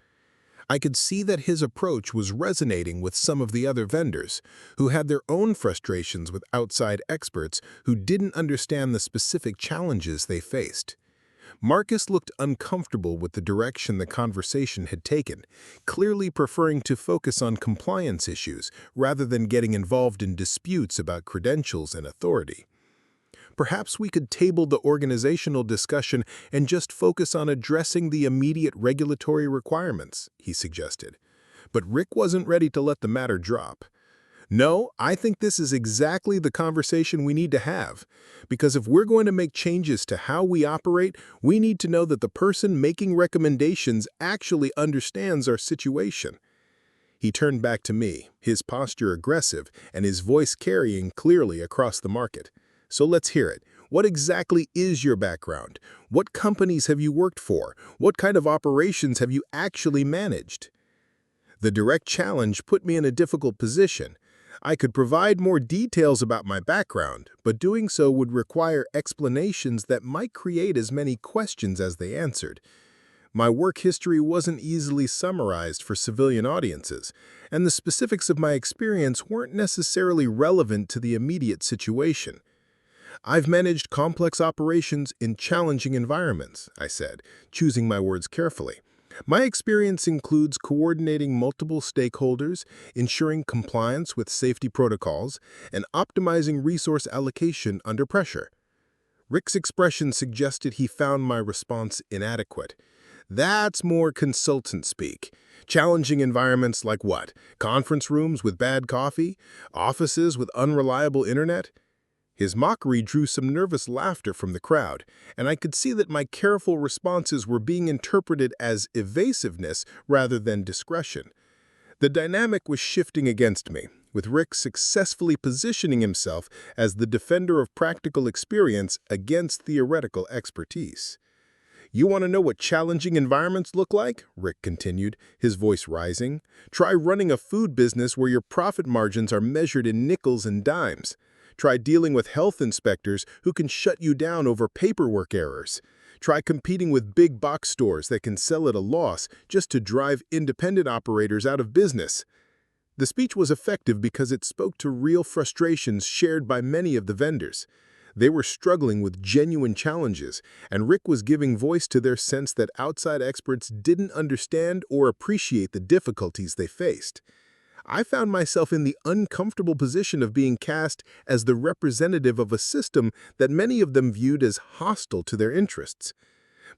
I could see that his approach was resonating with some of the other vendors, who had their own frustrations with outside experts who didn't understand the specific challenges they faced. Marcus looked uncomfortable with the direction the conversation had taken, clearly preferring to focus on compliance issues rather than getting involved in disputes about credentials and authority. Perhaps we could table the organizational discussion and just focus on addressing the immediate regulatory requirements, he suggested. But Rick wasn't ready to let the matter drop. No, I think this is exactly the conversation we need to have. Because if we're going to make changes to how we operate, we need to know that the person making recommendations actually understands our situation. He turned back to me, his posture aggressive and his voice carrying clearly across the market. So let's hear it. What exactly is your background? What companies have you worked for? What kind of operations have you actually managed? The direct challenge put me in a difficult position. I could provide more details about my background, but doing so would require explanations that might create as many questions as they answered. My work history wasn't easily summarized for civilian audiences, and the specifics of my experience weren't necessarily relevant to the immediate situation. I've managed complex operations in challenging environments, I said, choosing my words carefully. My experience includes coordinating multiple stakeholders, ensuring compliance with safety protocols, and optimizing resource allocation under pressure. Rick's expression suggested he found my response inadequate. That's more consultant speak. Challenging environments like what? Conference rooms with bad coffee? Offices with unreliable internet? His mockery drew some nervous laughter from the crowd, and I could see that my careful responses were being interpreted as evasiveness rather than discretion. The dynamic was shifting against me, with Rick successfully positioning himself as the defender of practical experience against theoretical expertise. You want to know what challenging environments look like? Rick continued, his voice rising. Try running a food business where your profit margins are measured in nickels and dimes. Try dealing with health inspectors who can shut you down over paperwork errors. Try competing with big box stores that can sell at a loss just to drive independent operators out of business. The speech was effective because it spoke to real frustrations shared by many of the vendors. They were struggling with genuine challenges, and Rick was giving voice to their sense that outside experts didn't understand or appreciate the difficulties they faced. I found myself in the uncomfortable position of being cast as the representative of a system that many of them viewed as hostile to their interests.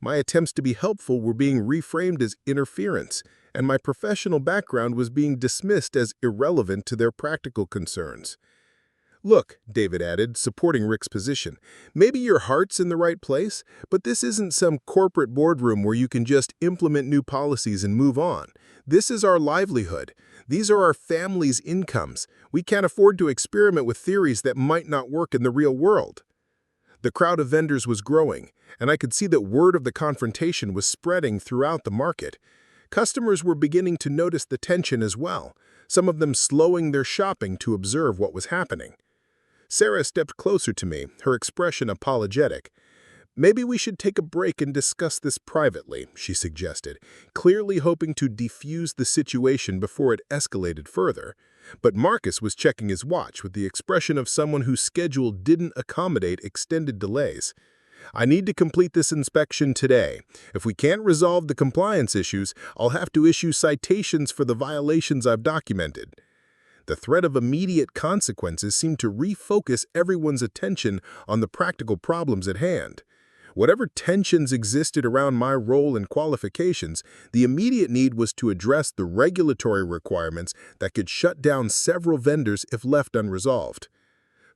My attempts to be helpful were being reframed as interference, and my professional background was being dismissed as irrelevant to their practical concerns. Look, David added, supporting Rick's position, maybe your heart's in the right place, but this isn't some corporate boardroom where you can just implement new policies and move on. This is our livelihood. These are our families' incomes. We can't afford to experiment with theories that might not work in the real world. The crowd of vendors was growing, and I could see that word of the confrontation was spreading throughout the market. Customers were beginning to notice the tension as well, some of them slowing their shopping to observe what was happening. Sarah stepped closer to me, her expression apologetic. Maybe we should take a break and discuss this privately, she suggested, clearly hoping to defuse the situation before it escalated further. But Marcus was checking his watch with the expression of someone whose schedule didn't accommodate extended delays. I need to complete this inspection today. If we can't resolve the compliance issues, I'll have to issue citations for the violations I've documented. The threat of immediate consequences seemed to refocus everyone's attention on the practical problems at hand. Whatever tensions existed around my role and qualifications, the immediate need was to address the regulatory requirements that could shut down several vendors if left unresolved.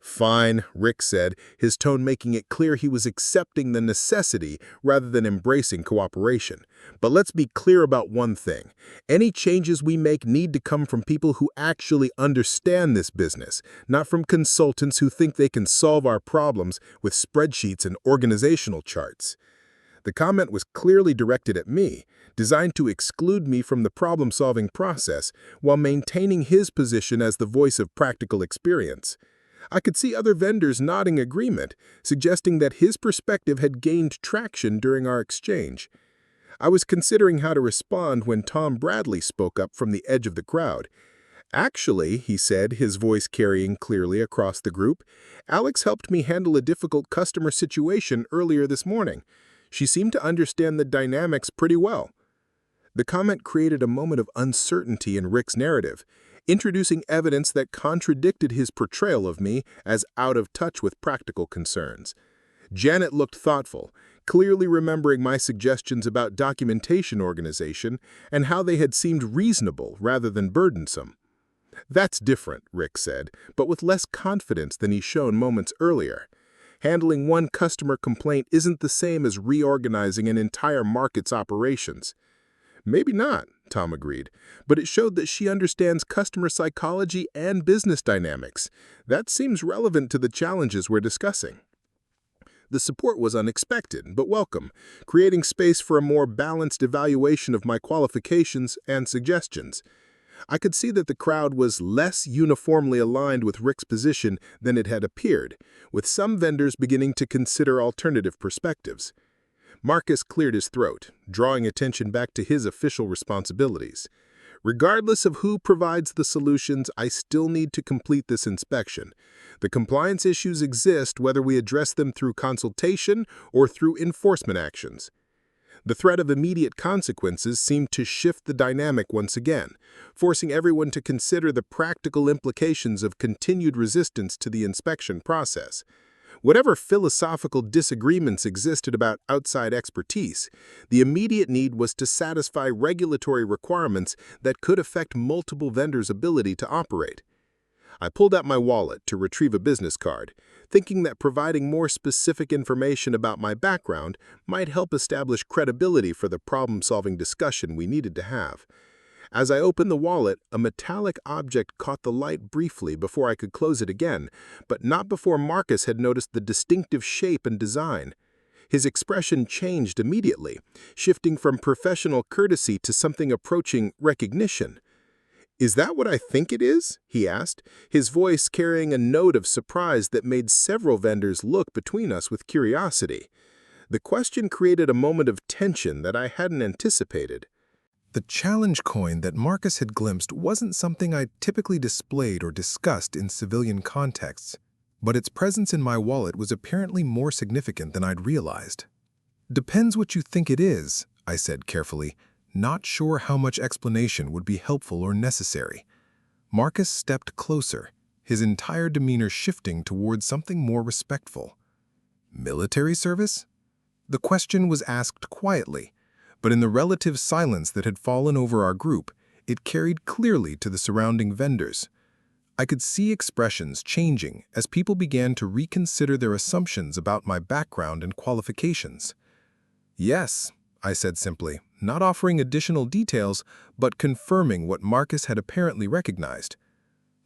Fine, Rick said, his tone making it clear he was accepting the necessity rather than embracing cooperation. But let's be clear about one thing. Any changes we make need to come from people who actually understand this business, not from consultants who think they can solve our problems with spreadsheets and organizational charts. The comment was clearly directed at me, designed to exclude me from the problem-solving process while maintaining his position as the voice of practical experience. I could see other vendors nodding agreement, suggesting that his perspective had gained traction during our exchange. I was considering how to respond when Tom Bradley spoke up from the edge of the crowd. Actually, he said, his voice carrying clearly across the group, Alex helped me handle a difficult customer situation earlier this morning. She seemed to understand the dynamics pretty well. The comment created a moment of uncertainty in Rick's narrative. introducing evidence that contradicted his portrayal of me as out of touch with practical concerns. Janet looked thoughtful, clearly remembering my suggestions about documentation organization and how they had seemed reasonable rather than burdensome. "That's different," Rick said, but with less confidence than he'd shown moments earlier. "Handling one customer complaint isn't the same as reorganizing an entire market's operations." "Maybe not," Tom agreed, "but it showed that she understands customer psychology and business dynamics. That seems relevant to the challenges we're discussing." The support was unexpected, but welcome, creating space for a more balanced evaluation of my qualifications and suggestions. I could see that the crowd was less uniformly aligned with Rick's position than it had appeared, with some vendors beginning to consider alternative perspectives. Marcus cleared his throat, drawing attention back to his official responsibilities. "Regardless of who provides the solutions, I still need to complete this inspection. The compliance issues exist whether we address them through consultation or through enforcement actions." The threat of immediate consequences seemed to shift the dynamic once again, forcing everyone to consider the practical implications of continued resistance to the inspection process. Whatever philosophical disagreements existed about outside expertise, the immediate need was to satisfy regulatory requirements that could affect multiple vendors' ability to operate. I pulled out my wallet to retrieve a business card, thinking that providing more specific information about my background might help establish credibility for the problem-solving discussion we needed to have. As I opened the wallet, a metallic object caught the light briefly before I could close it again, but not before Marcus had noticed the distinctive shape and design. His expression changed immediately, shifting from professional courtesy to something approaching recognition. "Is that what I think it is?" he asked, his voice carrying a note of surprise that made several vendors look between us with curiosity. The question created a moment of tension that I hadn't anticipated. The challenge coin that Marcus had glimpsed wasn't something I typically displayed or discussed in civilian contexts, but its presence in my wallet was apparently more significant than I'd realized. "Depends what you think it is," I said carefully, not sure how much explanation would be helpful or necessary. Marcus stepped closer, his entire demeanor shifting towards something more respectful. "Military service?" The question was asked quietly, but in the relative silence that had fallen over our group, it carried clearly to the surrounding vendors. I could see expressions changing as people began to reconsider their assumptions about my background and qualifications. "Yes," I said simply, not offering additional details, but confirming what Marcus had apparently recognized.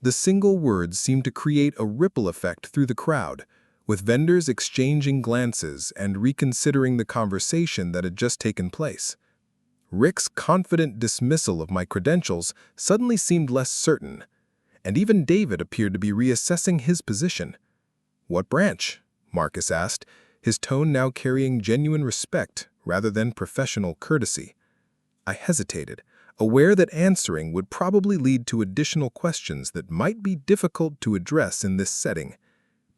The single words seemed to create a ripple effect through the crowd, with vendors exchanging glances and reconsidering the conversation that had just taken place. Rick's confident dismissal of my credentials suddenly seemed less certain, and even David appeared to be reassessing his position. "What branch?" Marcus asked, his tone now carrying genuine respect rather than professional courtesy. I hesitated, aware that answering would probably lead to additional questions that might be difficult to address in this setting.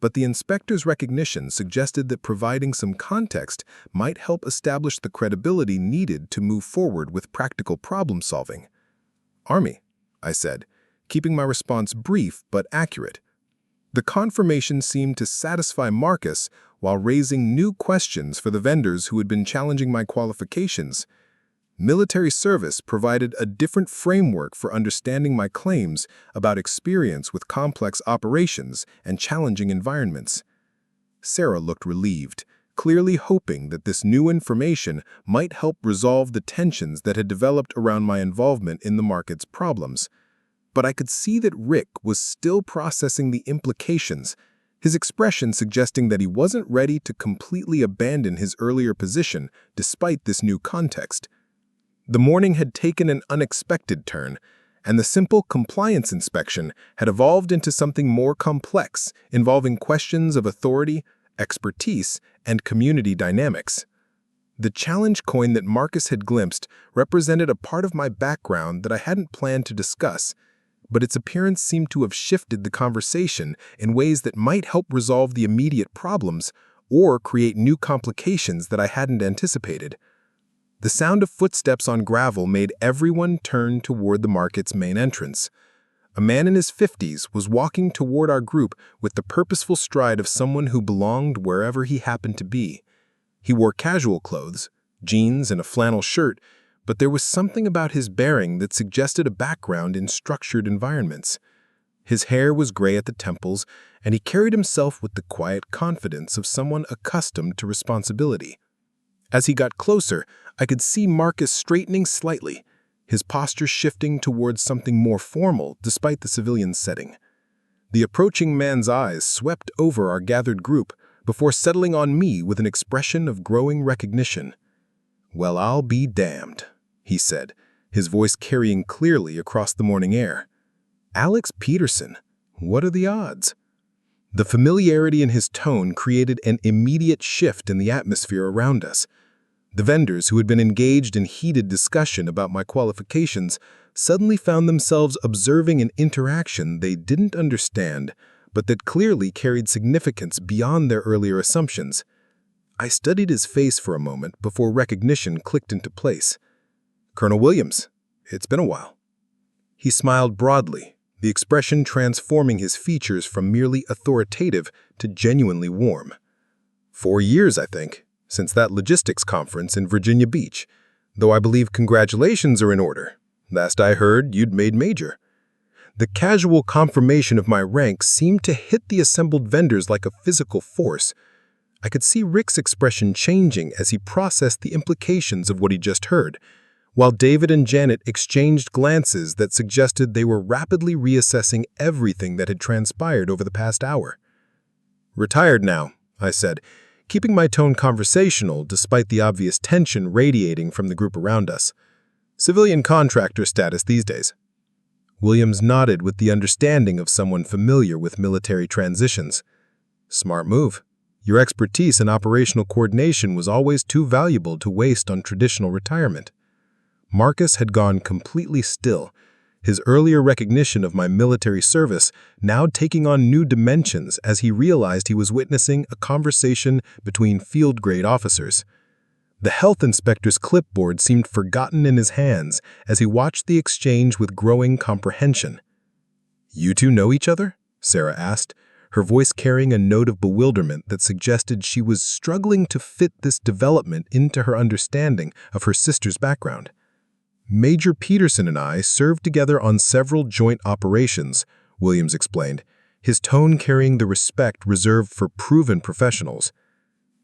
But the inspector's recognition suggested that providing some context might help establish the credibility needed to move forward with practical problem-solving. "Army," I said, keeping my response brief but accurate. The confirmation seemed to satisfy Marcus while raising new questions for the vendors who had been challenging my qualifications. Military service provided a different framework for understanding my claims about experience with complex operations and challenging environments. Sarah looked relieved, clearly hoping that this new information might help resolve the tensions that had developed around my involvement in the market's problems. But I could see that Rick was still processing the implications, his expression suggesting that he wasn't ready to completely abandon his earlier position despite this new context. The morning had taken an unexpected turn, and the simple compliance inspection had evolved into something more complex, involving questions of authority, expertise, and community dynamics. The challenge coin that Marcus had glimpsed represented a part of my background that I hadn't planned to discuss, but its appearance seemed to have shifted the conversation in ways that might help resolve the immediate problems or create new complications that I hadn't anticipated. The sound of footsteps on gravel made everyone turn toward the market's main entrance. A man in his 50s was walking toward our group with the purposeful stride of someone who belonged wherever he happened to be. He wore casual clothes, jeans and a flannel shirt, but there was something about his bearing that suggested a background in structured environments. His hair was gray at the temples, and he carried himself with the quiet confidence of someone accustomed to responsibility. As he got closer, I could see Marcus straightening slightly, his posture shifting towards something more formal despite the civilian setting. The approaching man's eyes swept over our gathered group before settling on me with an expression of growing recognition. "Well, I'll be damned," he said, his voice carrying clearly across the morning air. "Alex Peterson, what are the odds?" The familiarity in his tone created an immediate shift in the atmosphere around us. The vendors, who had been engaged in heated discussion about my qualifications, suddenly found themselves observing an interaction they didn't understand, but that clearly carried significance beyond their earlier assumptions. I studied his face for a moment before recognition clicked into place. "Colonel Williams, it's been a while." He smiled broadly, the expression transforming his features from merely authoritative to genuinely warm. 4 years, I think, since that logistics conference in Virginia Beach, though I believe congratulations are in order. Last I heard, you'd made major. The casual confirmation of my rank seemed to hit the assembled vendors like a physical force. I could see Rick's expression changing as he processed the implications of what he just heard, while David and Janet exchanged glances that suggested they were rapidly reassessing everything that had transpired over the past hour. "Retired now," I said, keeping my tone conversational despite the obvious tension radiating from the group around us. "Civilian contractor status these days." Williams nodded with the understanding of someone familiar with military transitions. "Smart move. Your expertise in operational coordination was always too valuable to waste on traditional retirement." Marcus had gone completely still, his earlier recognition of my military service now taking on new dimensions as he realized he was witnessing a conversation between field-grade officers. The health inspector's clipboard seemed forgotten in his hands as he watched the exchange with growing comprehension. "You two know each other?" Sarah asked, her voice carrying a note of bewilderment that suggested she was struggling to fit this development into her understanding of her sister's background. "Major Peterson and I served together on several joint operations," Williams explained, his tone carrying the respect reserved for proven professionals.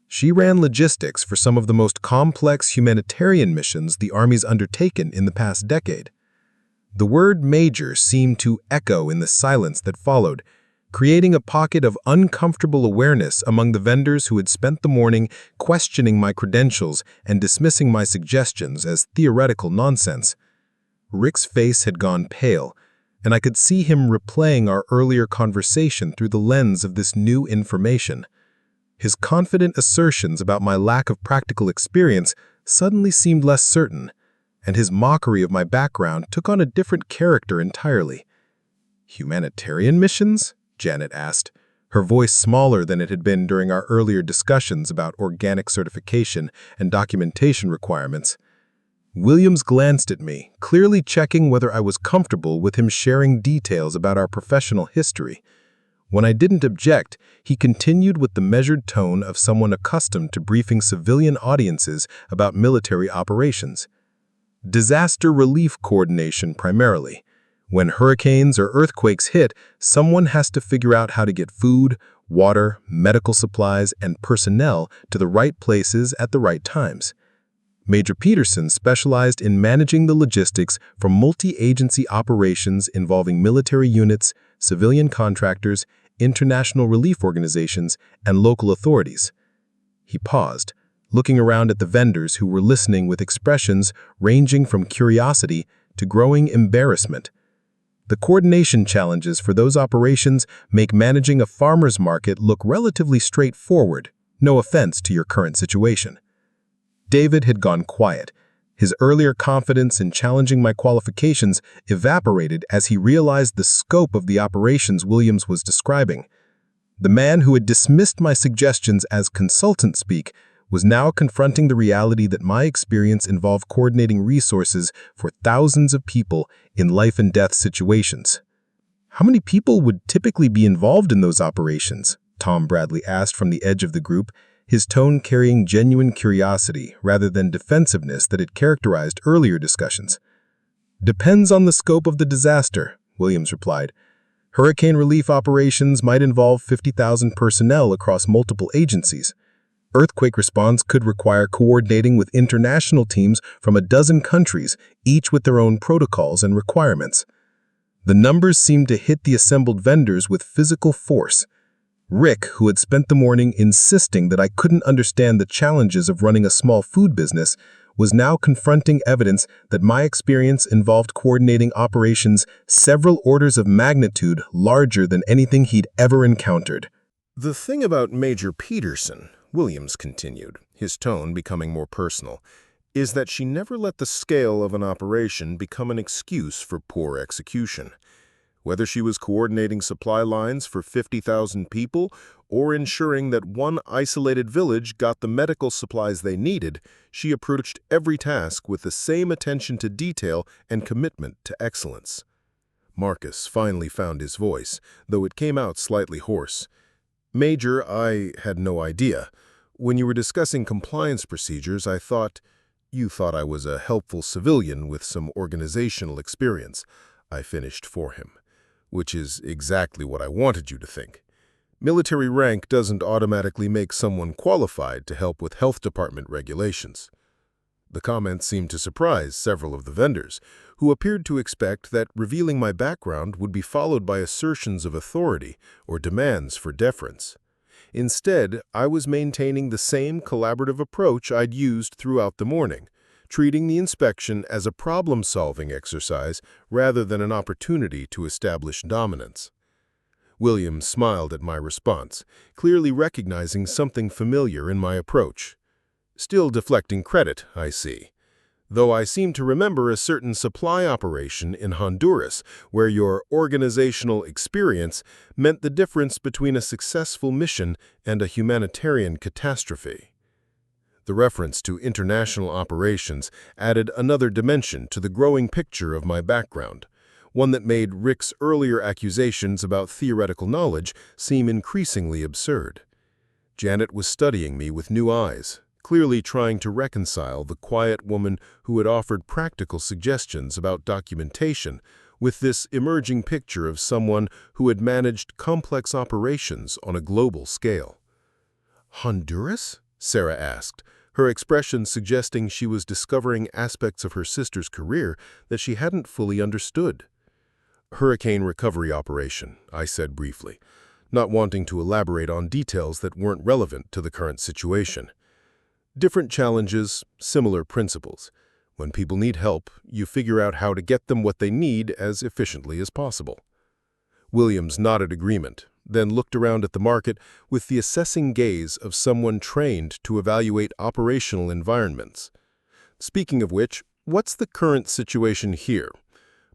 "She ran logistics for some of the most complex humanitarian missions the Army's undertaken in the past decade." The word major seemed to echo in the silence that followed, creating a pocket of uncomfortable awareness among the vendors who had spent the morning questioning my credentials and dismissing my suggestions as theoretical nonsense. Rick's face had gone pale, and I could see him replaying our earlier conversation through the lens of this new information. His confident assertions about my lack of practical experience suddenly seemed less certain, and his mockery of my background took on a different character entirely. "Humanitarian missions?" Janet asked, her voice smaller than it had been during our earlier discussions about organic certification and documentation requirements. Williams glanced at me, clearly checking whether I was comfortable with him sharing details about our professional history. When I didn't object, he continued with the measured tone of someone accustomed to briefing civilian audiences about military operations. "Disaster relief coordination primarily. When hurricanes or earthquakes hit, someone has to figure out how to get food, water, medical supplies, and personnel to the right places at the right times." Major Peterson specialized in managing the logistics for multi-agency operations involving military units, civilian contractors, international relief organizations, and local authorities. He paused, looking around at the vendors who were listening with expressions ranging from curiosity to growing embarrassment. "The coordination challenges for those operations make managing a farmer's market look relatively straightforward, no offense to your current situation." David had gone quiet. His earlier confidence in challenging my qualifications evaporated as he realized the scope of the operations Williams was describing. The man who had dismissed my suggestions as consultant speak was now confronting the reality that my experience involved coordinating resources for thousands of people in life-and-death situations. How many people would typically be involved in those operations? Tom Bradley asked from the edge of the group, his tone carrying genuine curiosity rather than defensiveness that had characterized earlier discussions. Depends on the scope of the disaster, Williams replied. Hurricane relief operations might involve 50,000 personnel across multiple agencies. Earthquake response could require coordinating with international teams from a dozen countries, each with their own protocols and requirements. The numbers seemed to hit the assembled vendors with physical force. Rick, who had spent the morning insisting that I couldn't understand the challenges of running a small food business, was now confronting evidence that my experience involved coordinating operations several orders of magnitude larger than anything he'd ever encountered. The thing about Major Peterson, Williams continued, his tone becoming more personal, is that she never let the scale of an operation become an excuse for poor execution. Whether she was coordinating supply lines for 50,000 people or ensuring that one isolated village got the medical supplies they needed, she approached every task with the same attention to detail and commitment to excellence. Marcus finally found his voice, though it came out slightly hoarse. Major, I had no idea. When you were discussing compliance procedures, you thought I was a helpful civilian with some organizational experience. I finished for him. Which is exactly what I wanted you to think. Military rank doesn't automatically make someone qualified to help with health department regulations. The comment seemed to surprise several of the vendors, who appeared to expect that revealing my background would be followed by assertions of authority or demands for deference. Instead, I was maintaining the same collaborative approach I'd used throughout the morning, treating the inspection as a problem-solving exercise rather than an opportunity to establish dominance. Williams smiled at my response, clearly recognizing something familiar in my approach. Still deflecting credit, I see. Though I seem to remember a certain supply operation in Honduras where your organizational experience meant the difference between a successful mission and a humanitarian catastrophe. The reference to international operations added another dimension to the growing picture of my background, one that made Rick's earlier accusations about theoretical knowledge seem increasingly absurd. Janet was studying me with new eyes, clearly trying to reconcile the quiet woman who had offered practical suggestions about documentation with this emerging picture of someone who had managed complex operations on a global scale. "Honduras?" Sarah asked, her expression suggesting she was discovering aspects of her sister's career that she hadn't fully understood. "Hurricane recovery operation," I said briefly, not wanting to elaborate on details that weren't relevant to the current situation. Different challenges, similar principles. When people need help, you figure out how to get them what they need as efficiently as possible. Williams nodded agreement, then looked around at the market with the assessing gaze of someone trained to evaluate operational environments. "Speaking of which, what's the current situation here?"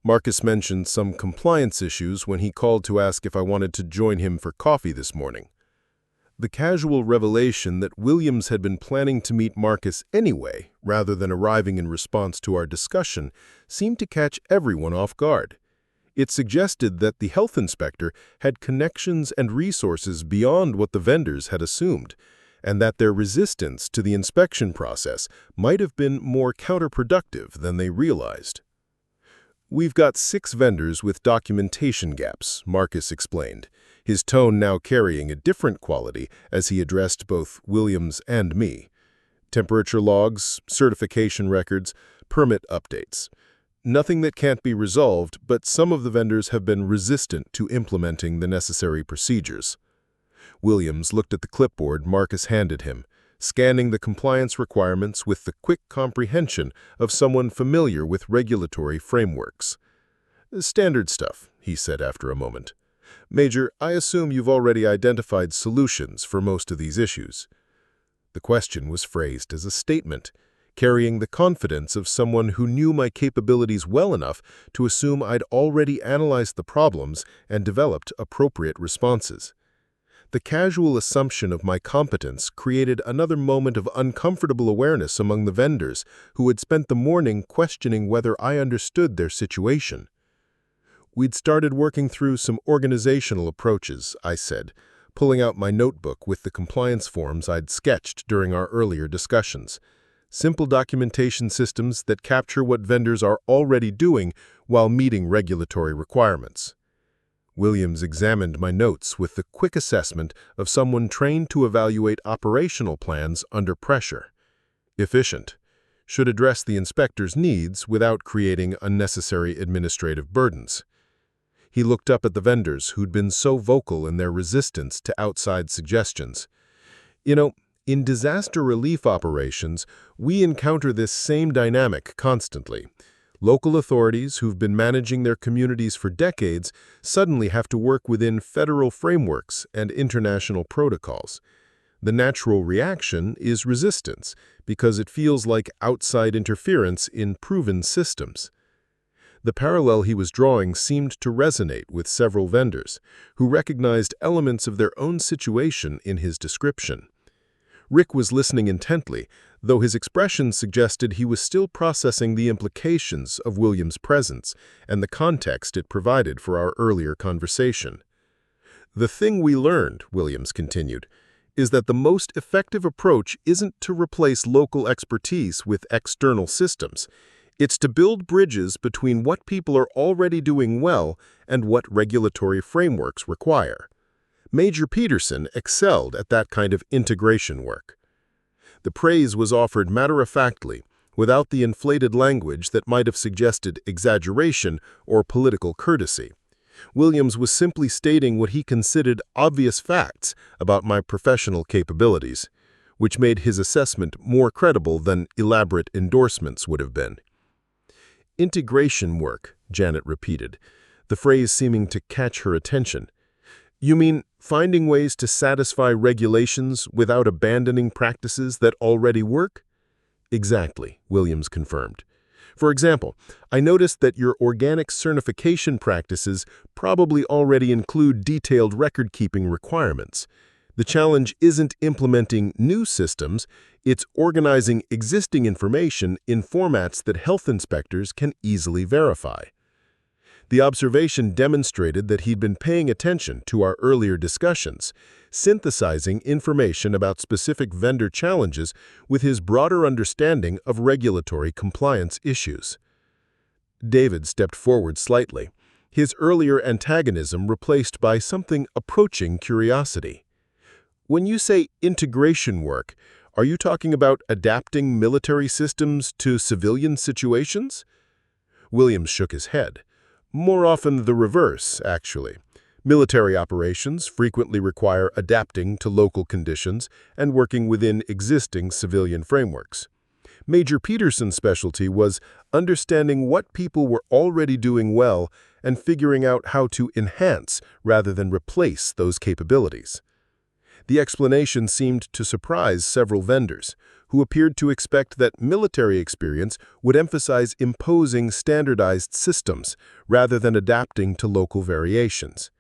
Marcus mentioned some compliance issues when he called to ask if I wanted to join him for coffee this morning. The casual revelation that Williams had been planning to meet Marcus anyway, rather than arriving in response to our discussion, seemed to catch everyone off guard. It suggested that the health inspector had connections and resources beyond what the vendors had assumed, and that their resistance to the inspection process might have been more counterproductive than they realized. "We've got 6 vendors with documentation gaps," Marcus explained, his tone now carrying a different quality as he addressed both Williams and me. "Temperature logs, certification records, permit updates. Nothing that can't be resolved, but some of the vendors have been resistant to implementing the necessary procedures." Williams looked at the clipboard Marcus handed him, scanning the compliance requirements with the quick comprehension of someone familiar with regulatory frameworks. "Standard stuff," he said after a moment. "Major, I assume you've already identified solutions for most of these issues." The question was phrased as a statement, carrying the confidence of someone who knew my capabilities well enough to assume I'd already analyzed the problems and developed appropriate responses. The casual assumption of my competence created another moment of uncomfortable awareness among the vendors who had spent the morning questioning whether I understood their situation. We'd started working through some organizational approaches, I said, pulling out my notebook with the compliance forms I'd sketched during our earlier discussions. Simple documentation systems that capture what vendors are already doing while meeting regulatory requirements. Williams examined my notes with the quick assessment of someone trained to evaluate operational plans under pressure. Efficient. Should address the inspector's needs without creating unnecessary administrative burdens. He looked up at the vendors who'd been so vocal in their resistance to outside suggestions. You know, in disaster relief operations, we encounter this same dynamic constantly. Local authorities who've been managing their communities for decades suddenly have to work within federal frameworks and international protocols. The natural reaction is resistance, because it feels like outside interference in proven systems. The parallel he was drawing seemed to resonate with several vendors, who recognized elements of their own situation in his description. Rick was listening intently, though his expression suggested he was still processing the implications of Williams' presence and the context it provided for our earlier conversation. The thing we learned, Williams continued, is that the most effective approach isn't to replace local expertise with external systems. It's to build bridges between what people are already doing well and what regulatory frameworks require. Major Peterson excelled at that kind of integration work. The praise was offered matter-of-factly, without the inflated language that might have suggested exaggeration or political courtesy. Williams was simply stating what he considered obvious facts about my professional capabilities, which made his assessment more credible than elaborate endorsements would have been. Integration work, Janet repeated, the phrase seeming to catch her attention. You mean finding ways to satisfy regulations without abandoning practices that already work? Exactly, Williams confirmed. For example, I noticed that your organic certification practices probably already include detailed record-keeping requirements. The challenge isn't implementing new systems, it's organizing existing information in formats that health inspectors can easily verify. The observation demonstrated that he'd been paying attention to our earlier discussions, synthesizing information about specific vendor challenges with his broader understanding of regulatory compliance issues. David stepped forward slightly, his earlier antagonism replaced by something approaching curiosity. When you say integration work, are you talking about adapting military systems to civilian situations? Williams shook his head. More often the reverse, actually. Military operations frequently require adapting to local conditions and working within existing civilian frameworks. Major Peterson's specialty was understanding what people were already doing well and figuring out how to enhance rather than replace those capabilities. The explanation seemed to surprise several vendors, who appeared to expect that military experience would emphasize imposing standardized systems rather than adapting to local variations.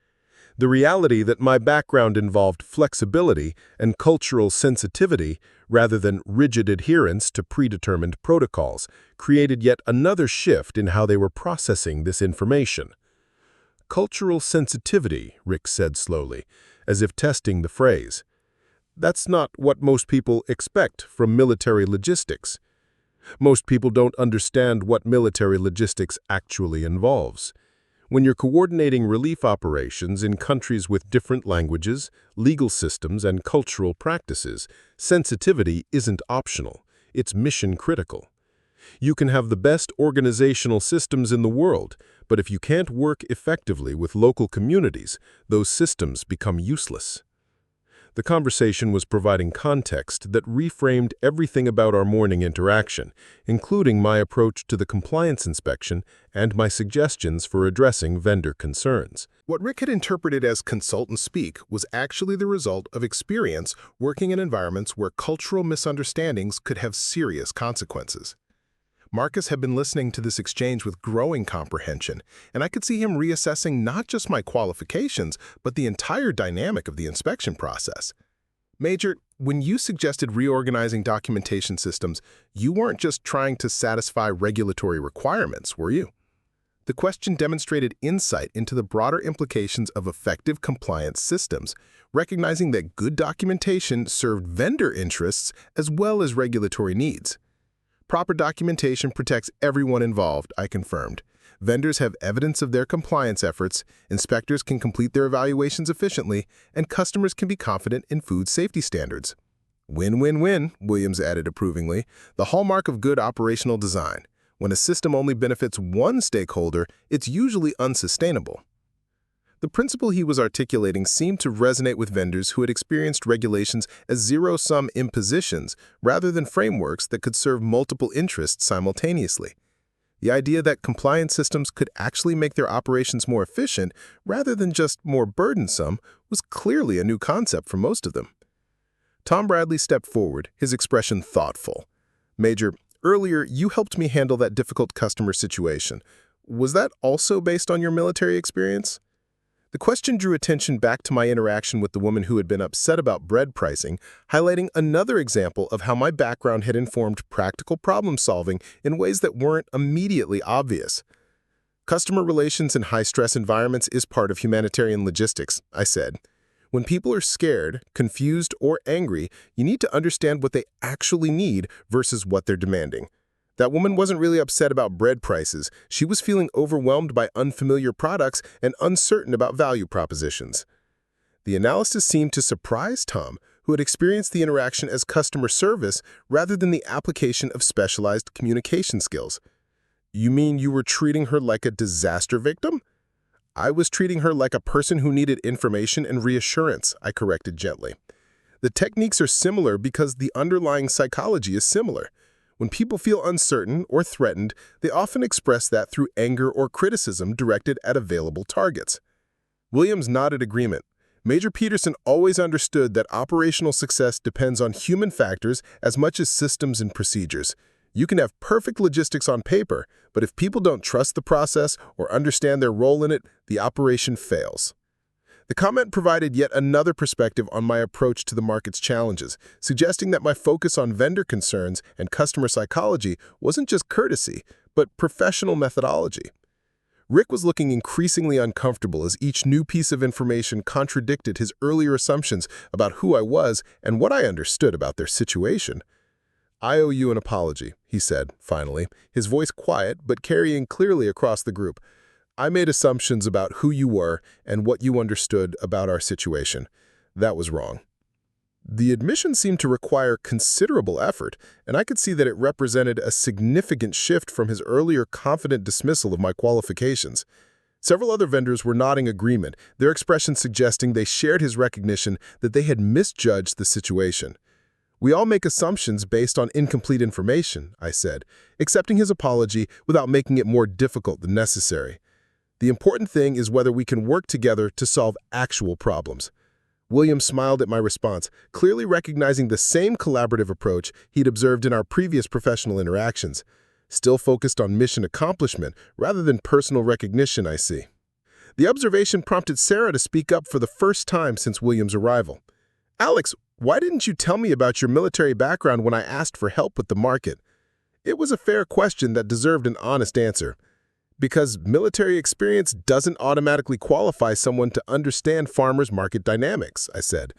The reality that my background involved flexibility and cultural sensitivity rather than rigid adherence to predetermined protocols created yet another shift in how they were processing this information. Cultural sensitivity, Rick said slowly, as if testing the phrase. That's not what most people expect from military logistics. Most people don't understand what military logistics actually involves. When you're coordinating relief operations in countries with different languages, legal systems, and cultural practices, sensitivity isn't optional. It's mission critical. You can have the best organizational systems in the world, but if you can't work effectively with local communities, those systems become useless. The conversation was providing context that reframed everything about our morning interaction, including my approach to the compliance inspection and my suggestions for addressing vendor concerns. What Rick had interpreted as consultant speak was actually the result of experience working in environments where cultural misunderstandings could have serious consequences. Marcus had been listening to this exchange with growing comprehension, and I could see him reassessing not just my qualifications, but the entire dynamic of the inspection process. Major, when you suggested reorganizing documentation systems, you weren't just trying to satisfy regulatory requirements, were you? The question demonstrated insight into the broader implications of effective compliance systems, recognizing that good documentation served vendor interests as well as regulatory needs. Proper documentation protects everyone involved, I confirmed. Vendors have evidence of their compliance efforts, inspectors can complete their evaluations efficiently, and customers can be confident in food safety standards. Win-win-win, Williams added approvingly, the hallmark of good operational design. When a system only benefits one stakeholder, it's usually unsustainable. The principle he was articulating seemed to resonate with vendors who had experienced regulations as zero-sum impositions rather than frameworks that could serve multiple interests simultaneously. The idea that compliance systems could actually make their operations more efficient rather than just more burdensome was clearly a new concept for most of them. Tom Bradley stepped forward, his expression thoughtful. Major, earlier you helped me handle that difficult customer situation. Was that also based on your military experience? The question drew attention back to my interaction with the woman who had been upset about bread pricing, highlighting another example of how my background had informed practical problem-solving in ways that weren't immediately obvious. Customer relations in high-stress environments is part of humanitarian logistics, I said. When people are scared, confused, or angry, you need to understand what they actually need versus what they're demanding. That woman wasn't really upset about bread prices. She was feeling overwhelmed by unfamiliar products and uncertain about value propositions. The analysis seemed to surprise Tom, who had experienced the interaction as customer service rather than the application of specialized communication skills. You mean you were treating her like a disaster victim? I was treating her like a person who needed information and reassurance, I corrected gently. The techniques are similar because the underlying psychology is similar. When people feel uncertain or threatened, they often express that through anger or criticism directed at available targets. Williams nodded agreement. Major Peterson always understood that operational success depends on human factors as much as systems and procedures. You can have perfect logistics on paper, but if people don't trust the process or understand their role in it, the operation fails. The comment provided yet another perspective on my approach to the market's challenges, suggesting that my focus on vendor concerns and customer psychology wasn't just courtesy, but professional methodology. Rick was looking increasingly uncomfortable as each new piece of information contradicted his earlier assumptions about who I was and what I understood about their situation. I owe you an apology, he said, finally, his voice quiet but carrying clearly across the group. I made assumptions about who you were and what you understood about our situation. That was wrong. The admission seemed to require considerable effort, and I could see that it represented a significant shift from his earlier confident dismissal of my qualifications. Several other vendors were nodding agreement, their expressions suggesting they shared his recognition that they had misjudged the situation. We all make assumptions based on incomplete information, I said, accepting his apology without making it more difficult than necessary. The important thing is whether we can work together to solve actual problems. William smiled at my response, clearly recognizing the same collaborative approach he'd observed in our previous professional interactions. Still focused on mission accomplishment rather than personal recognition, I see. The observation prompted Sarah to speak up for the first time since William's arrival. Alex, why didn't you tell me about your military background when I asked for help with the market? It was a fair question that deserved an honest answer. Because military experience doesn't automatically qualify someone to understand farmers' market dynamics, I said.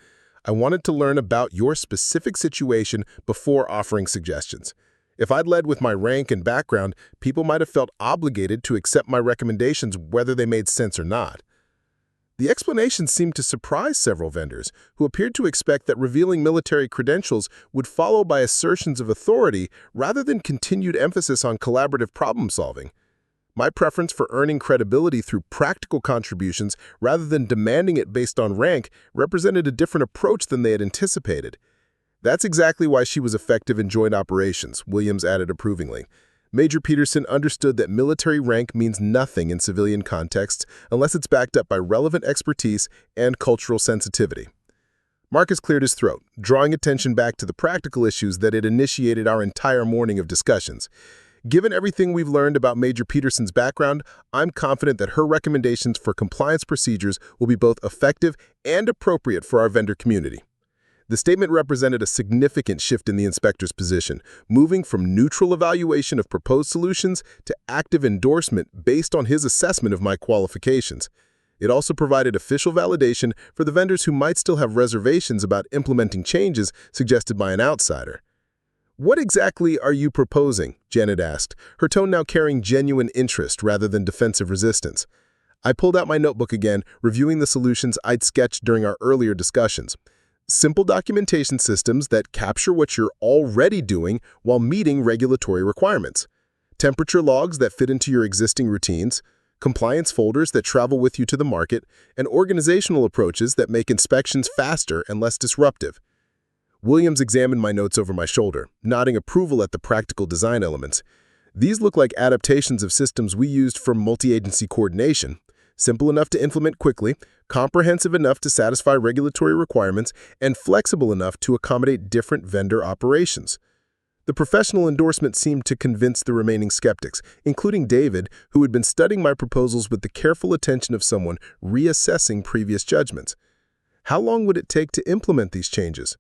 I wanted to learn about your specific situation before offering suggestions. If I'd led with my rank and background, people might have felt obligated to accept my recommendations whether they made sense or not. The explanation seemed to surprise several vendors, who appeared to expect that revealing military credentials would follow by assertions of authority rather than continued emphasis on collaborative problem-solving. My preference for earning credibility through practical contributions rather than demanding it based on rank represented a different approach than they had anticipated. That's exactly why she was effective in joint operations, Williams added approvingly. Major Peterson understood that military rank means nothing in civilian contexts unless it's backed up by relevant expertise and cultural sensitivity. Marcus cleared his throat, drawing attention back to the practical issues that had initiated our entire morning of discussions. Given everything we've learned about Major Peterson's background, I'm confident that her recommendations for compliance procedures will be both effective and appropriate for our vendor community. The statement represented a significant shift in the inspector's position, moving from neutral evaluation of proposed solutions to active endorsement based on his assessment of my qualifications. It also provided official validation for the vendors who might still have reservations about implementing changes suggested by an outsider. "What exactly are you proposing?" Janet asked, her tone now carrying genuine interest rather than defensive resistance. I pulled out my notebook again, reviewing the solutions I'd sketched during our earlier discussions. Simple documentation systems that capture what you're already doing while meeting regulatory requirements. Temperature logs that fit into your existing routines, compliance folders that travel with you to the market, and organizational approaches that make inspections faster and less disruptive. Williams examined my notes over my shoulder, nodding approval at the practical design elements. These look like adaptations of systems we used for multi-agency coordination, simple enough to implement quickly, comprehensive enough to satisfy regulatory requirements, and flexible enough to accommodate different vendor operations. The professional endorsement seemed to convince the remaining skeptics, including David, who had been studying my proposals with the careful attention of someone reassessing previous judgments. How long would it take to implement these changes?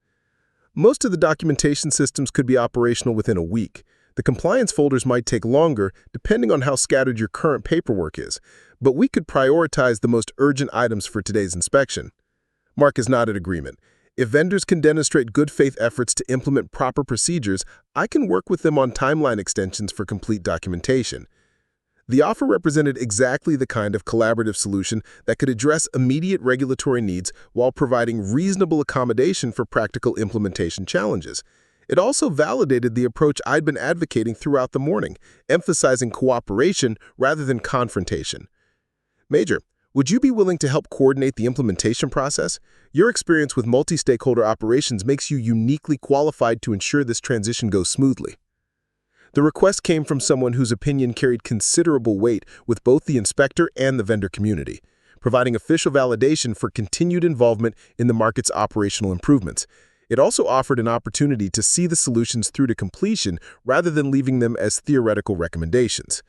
Most of the documentation systems could be operational within a week. The compliance folders might take longer, depending on how scattered your current paperwork is, but we could prioritize the most urgent items for today's inspection. Marcus nodded agreement. If vendors can demonstrate good faith efforts to implement proper procedures, I can work with them on timeline extensions for complete documentation. The offer represented exactly the kind of collaborative solution that could address immediate regulatory needs while providing reasonable accommodation for practical implementation challenges. It also validated the approach I'd been advocating throughout the morning, emphasizing cooperation rather than confrontation. "Major, would you be willing to help coordinate the implementation process? Your experience with multi-stakeholder operations makes you uniquely qualified to ensure this transition goes smoothly." The request came from someone whose opinion carried considerable weight with both the inspector and the vendor community, providing official validation for continued involvement in the market's operational improvements. It also offered an opportunity to see the solutions through to completion rather than leaving them as theoretical recommendations.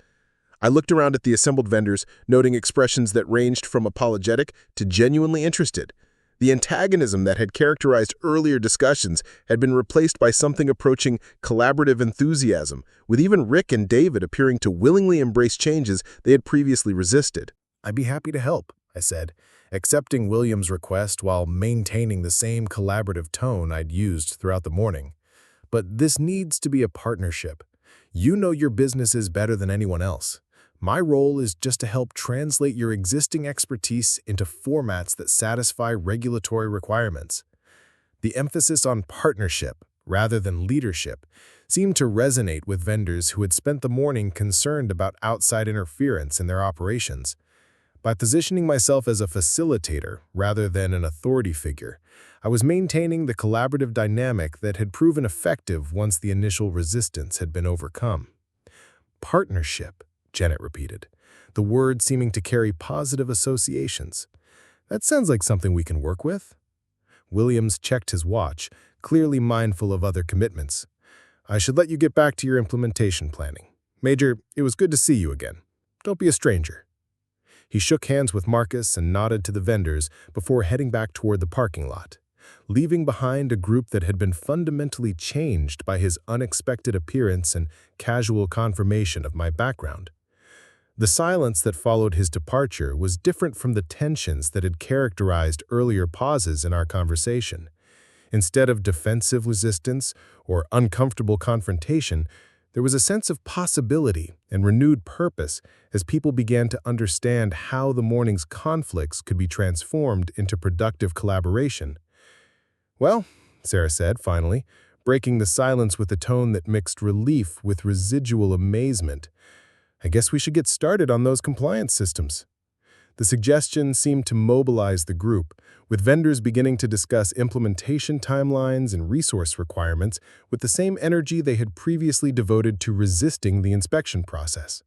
I looked around at the assembled vendors, noting expressions that ranged from apologetic to genuinely interested. The antagonism that had characterized earlier discussions had been replaced by something approaching collaborative enthusiasm, with even Rick and David appearing to willingly embrace changes they had previously resisted. "I'd be happy to help," I said, accepting Williams' request while maintaining the same collaborative tone I'd used throughout the morning. "But this needs to be a partnership. You know your businesses better than anyone else. My role is just to help translate your existing expertise into formats that satisfy regulatory requirements." The emphasis on partnership, rather than leadership, seemed to resonate with vendors who had spent the morning concerned about outside interference in their operations. By positioning myself as a facilitator rather than an authority figure, I was maintaining the collaborative dynamic that had proven effective once the initial resistance had been overcome. "Partnership," Janet repeated, the word seeming to carry positive associations. "That sounds like something we can work with." Williams checked his watch, clearly mindful of other commitments. "I should let you get back to your implementation planning. Major, it was good to see you again. Don't be a stranger." He shook hands with Marcus and nodded to the vendors before heading back toward the parking lot, leaving behind a group that had been fundamentally changed by his unexpected appearance and casual confirmation of my background. The silence that followed his departure was different from the tensions that had characterized earlier pauses in our conversation. Instead of defensive resistance or uncomfortable confrontation, there was a sense of possibility and renewed purpose as people began to understand how the morning's conflicts could be transformed into productive collaboration. "Well," Sarah said finally, breaking the silence with a tone that mixed relief with residual amazement, "I guess we should get started on those compliance systems." The suggestion seemed to mobilize the group, with vendors beginning to discuss implementation timelines and resource requirements with the same energy they had previously devoted to resisting the inspection process.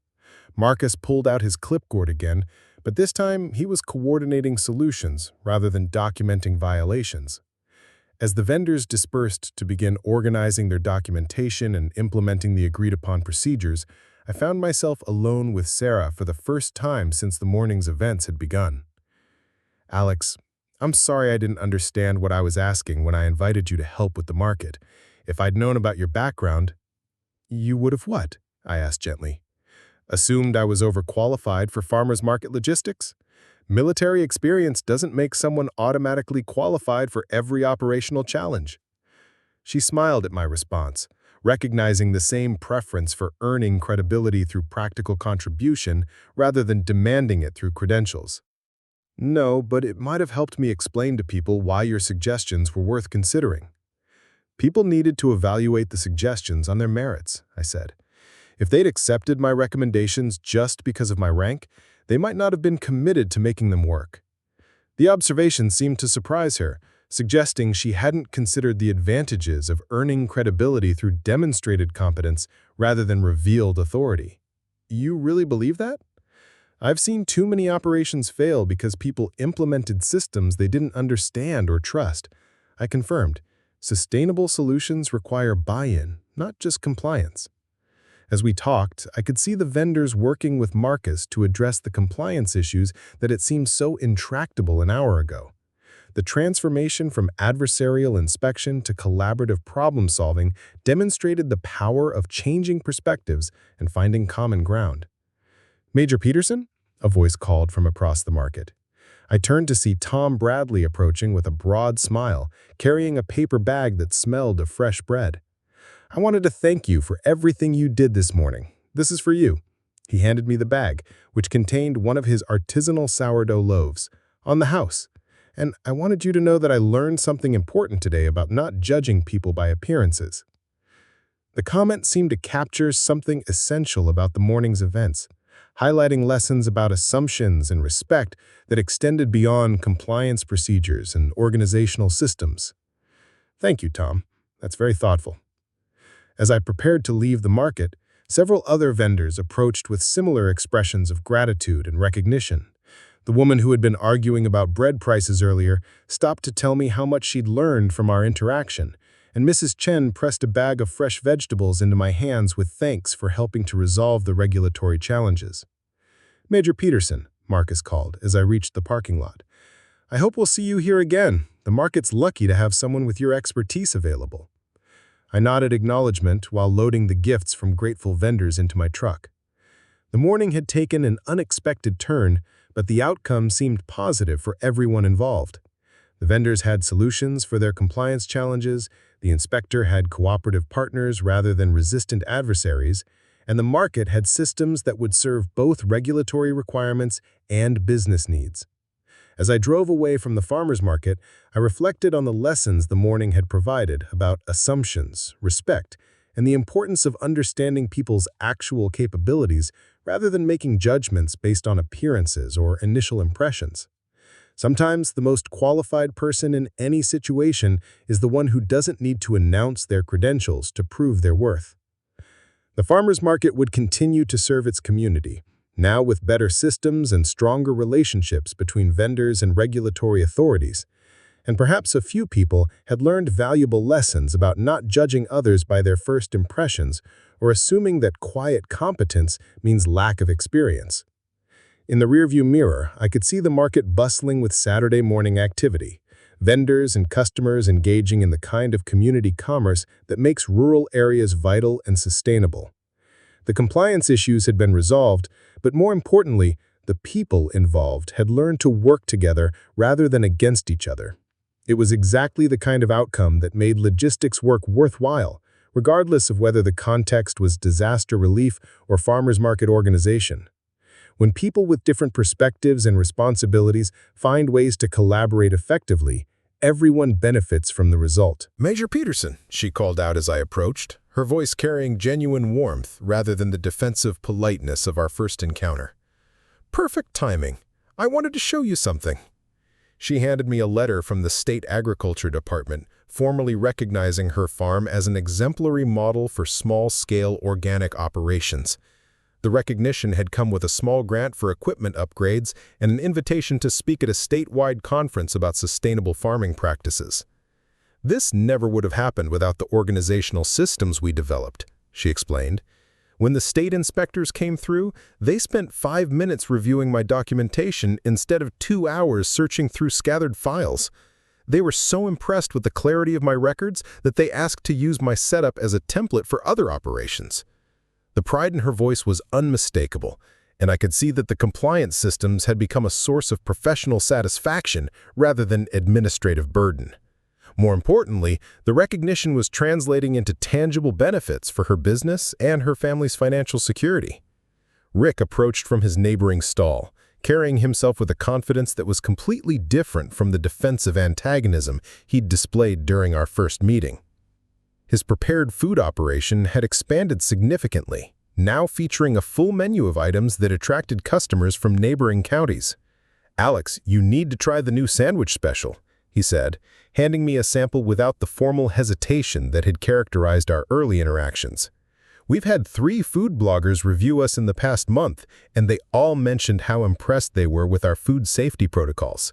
Marcus pulled out his clipboard again, but this time he was coordinating solutions rather than documenting violations. As the vendors dispersed to begin organizing their documentation and implementing the agreed-upon procedures, I found myself alone with Sarah for the first time since the morning's events had begun. "Alex, I'm sorry I didn't understand what I was asking when I invited you to help with the market. If I'd known about your background, you would have what? I asked gently. Assumed I was overqualified for farmers market logistics? Military experience doesn't make someone automatically qualified for every operational challenge. She smiled at my response, recognizing the same preference for earning credibility through practical contribution rather than demanding it through credentials. No, but it might have helped me explain to people why your suggestions were worth considering. People needed to evaluate the suggestions on their merits, I said. If they'd accepted my recommendations just because of my rank, they might not have been committed to making them work. The observation seemed to surprise her, suggesting she hadn't considered the advantages of earning credibility through demonstrated competence rather than revealed authority. You really believe that? I've seen too many operations fail because people implemented systems they didn't understand or trust. I confirmed. Sustainable solutions require buy-in, not just compliance. As we talked, I could see the vendors working with Marcus to address the compliance issues that it seemed so intractable an hour ago. The transformation from adversarial inspection to collaborative problem-solving demonstrated the power of changing perspectives and finding common ground. "Major Peterson?" a voice called from across the market. I turned to see Tom Bradley approaching with a broad smile, carrying a paper bag that smelled of fresh bread. "I wanted to thank you for everything you did this morning. This is for you." He handed me the bag, which contained one of his artisanal sourdough loaves, on the house. "And I wanted you to know that I learned something important today about not judging people by appearances." The comment seemed to capture something essential about the morning's events, highlighting lessons about assumptions and respect that extended beyond compliance procedures and organizational systems. "Thank you, Tom. That's very thoughtful." As I prepared to leave the market, several other vendors approached with similar expressions of gratitude and recognition. The woman who had been arguing about bread prices earlier stopped to tell me how much she'd learned from our interaction, and Mrs. Chen pressed a bag of fresh vegetables into my hands with thanks for helping to resolve the regulatory challenges. "Major Peterson," Marcus called as I reached the parking lot. "I hope we'll see you here again. The market's lucky to have someone with your expertise available." I nodded acknowledgement while loading the gifts from grateful vendors into my truck. The morning had taken an unexpected turn, but the outcome seemed positive for everyone involved. The vendors had solutions for their compliance challenges, the inspector had cooperative partners rather than resistant adversaries, and the market had systems that would serve both regulatory requirements and business needs. As I drove away from the farmers market, I reflected on the lessons the morning had provided about assumptions, respect, and the importance of understanding people's actual capabilities rather than making judgments based on appearances or initial impressions. Sometimes the most qualified person in any situation is the one who doesn't need to announce their credentials to prove their worth. The farmers market would continue to serve its community, now with better systems and stronger relationships between vendors and regulatory authorities. And perhaps a few people had learned valuable lessons about not judging others by their first impressions or assuming that quiet competence means lack of experience. In the rearview mirror, I could see the market bustling with Saturday morning activity, vendors and customers engaging in the kind of community commerce that makes rural areas vital and sustainable. The compliance issues had been resolved, but more importantly, the people involved had learned to work together rather than against each other. It was exactly the kind of outcome that made logistics work worthwhile, regardless of whether the context was disaster relief or farmers market organization. When people with different perspectives and responsibilities find ways to collaborate effectively, everyone benefits from the result. "Major Peterson," she called out as I approached, her voice carrying genuine warmth rather than the defensive politeness of our first encounter. "Perfect timing. I wanted to show you something." She handed me a letter from the State Agriculture Department, formally recognizing her farm as an exemplary model for small-scale organic operations. The recognition had come with a small grant for equipment upgrades and an invitation to speak at a statewide conference about sustainable farming practices. "This never would have happened without the organizational systems we developed," she explained. When the state inspectors came through, they spent 5 minutes reviewing my documentation instead of 2 hours searching through scattered files. They were so impressed with the clarity of my records that they asked to use my setup as a template for other operations. The pride in her voice was unmistakable, and I could see that the compliance systems had become a source of professional satisfaction rather than administrative burden. More importantly, the recognition was translating into tangible benefits for her business and her family's financial security. Rick approached from his neighboring stall, carrying himself with a confidence that was completely different from the defensive antagonism he'd displayed during our first meeting. His prepared food operation had expanded significantly, now featuring a full menu of items that attracted customers from neighboring counties. "Alex, you need to try the new sandwich special," he said, handing me a sample without the formal hesitation that had characterized our early interactions. "We've had 3 food bloggers review us in the past month, and they all mentioned how impressed they were with our food safety protocols."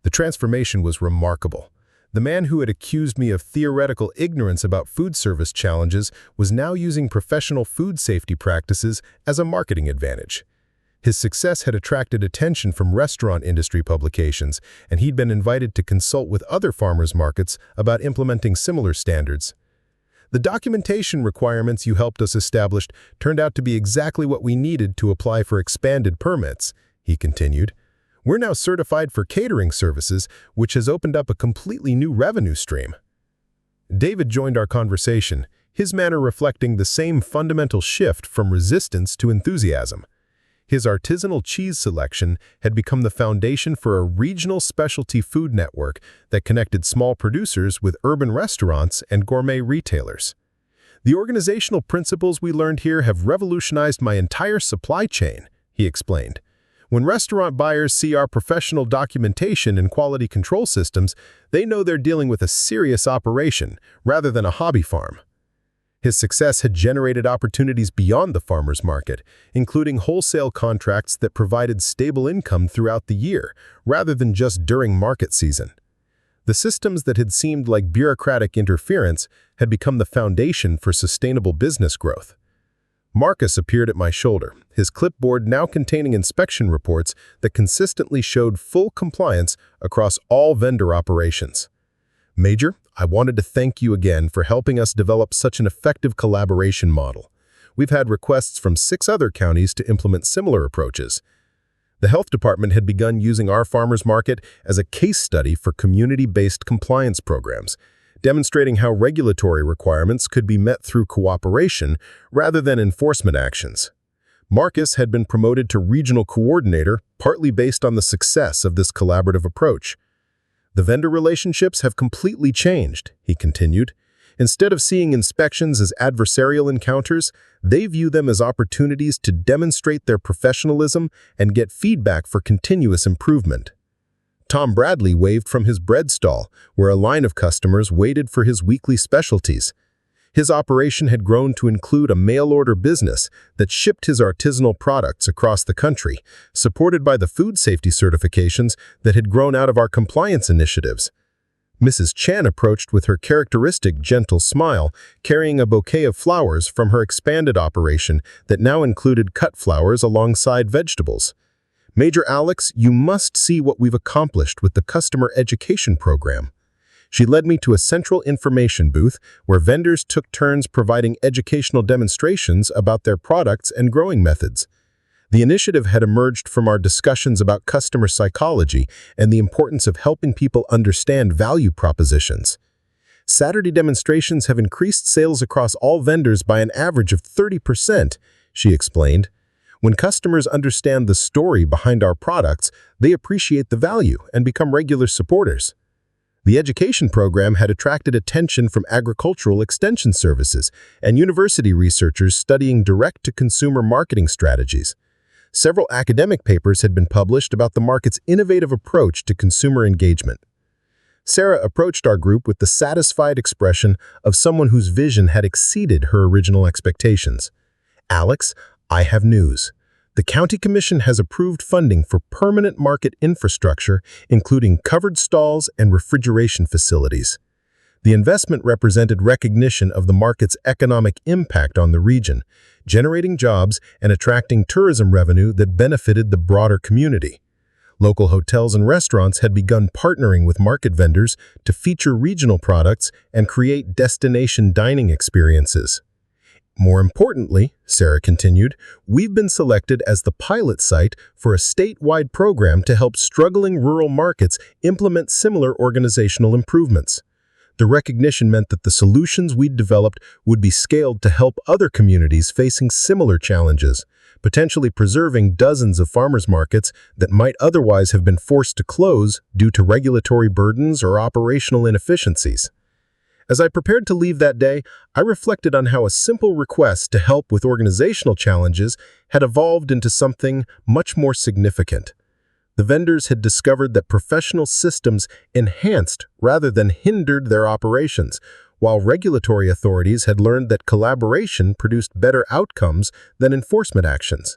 The transformation was remarkable. The man who had accused me of theoretical ignorance about food service challenges was now using professional food safety practices as a marketing advantage. His success had attracted attention from restaurant industry publications, and he'd been invited to consult with other farmers markets about implementing similar standards. "The documentation requirements you helped us establish turned out to be exactly what we needed to apply for expanded permits," he continued. "We're now certified for catering services, which has opened up a completely new revenue stream." David joined our conversation, his manner reflecting the same fundamental shift from resistance to enthusiasm. His artisanal cheese selection had become the foundation for a regional specialty food network that connected small producers with urban restaurants and gourmet retailers. "The organizational principles we learned here have revolutionized my entire supply chain," he explained. "When restaurant buyers see our professional documentation and quality control systems, they know they're dealing with a serious operation rather than a hobby farm." His success had generated opportunities beyond the farmers market, including wholesale contracts that provided stable income throughout the year, rather than just during market season. The systems that had seemed like bureaucratic interference had become the foundation for sustainable business growth. Marcus appeared at my shoulder, his clipboard now containing inspection reports that consistently showed full compliance across all vendor operations. "Major, I wanted to thank you again for helping us develop such an effective collaboration model. We've had requests from 6 other counties to implement similar approaches." The health department had begun using our farmers market as a case study for community-based compliance programs, demonstrating how regulatory requirements could be met through cooperation rather than enforcement actions. Marcus had been promoted to regional coordinator, partly based on the success of this collaborative approach. "The vendor relationships have completely changed," he continued. "Instead of seeing inspections as adversarial encounters, they view them as opportunities to demonstrate their professionalism and get feedback for continuous improvement." Tom Bradley waved from his bread stall, where a line of customers waited for his weekly specialties. His operation had grown to include a mail-order business that shipped his artisanal products across the country, supported by the food safety certifications that had grown out of our compliance initiatives. Mrs. Chan approached with her characteristic gentle smile, carrying a bouquet of flowers from her expanded operation that now included cut flowers alongside vegetables. "Major Alex, you must see what we've accomplished with the customer education program." She led me to a central information booth where vendors took turns providing educational demonstrations about their products and growing methods. The initiative had emerged from our discussions about customer psychology and the importance of helping people understand value propositions. "Saturday demonstrations have increased sales across all vendors by an average of 30%, she explained. "When customers understand the story behind our products, they appreciate the value and become regular supporters." The education program had attracted attention from agricultural extension services and university researchers studying direct-to-consumer marketing strategies. Several academic papers had been published about the market's innovative approach to consumer engagement. Sarah approached our group with the satisfied expression of someone whose vision had exceeded her original expectations. "Alex, I have news. The County Commission has approved funding for permanent market infrastructure, including covered stalls and refrigeration facilities. The investment represented recognition of the market's economic impact on the region, generating jobs and attracting tourism revenue that benefited the broader community. Local hotels and restaurants had begun partnering with market vendors to feature regional products and create destination dining experiences. More importantly, Sarah continued, we've been selected as the pilot site for a statewide program to help struggling rural markets implement similar organizational improvements. The recognition meant that the solutions we'd developed would be scaled to help other communities facing similar challenges, potentially preserving dozens of farmers markets that might otherwise have been forced to close due to regulatory burdens or operational inefficiencies. As I prepared to leave that day, I reflected on how a simple request to help with organizational challenges had evolved into something much more significant. The vendors had discovered that professional systems enhanced rather than hindered their operations, while regulatory authorities had learned that collaboration produced better outcomes than enforcement actions.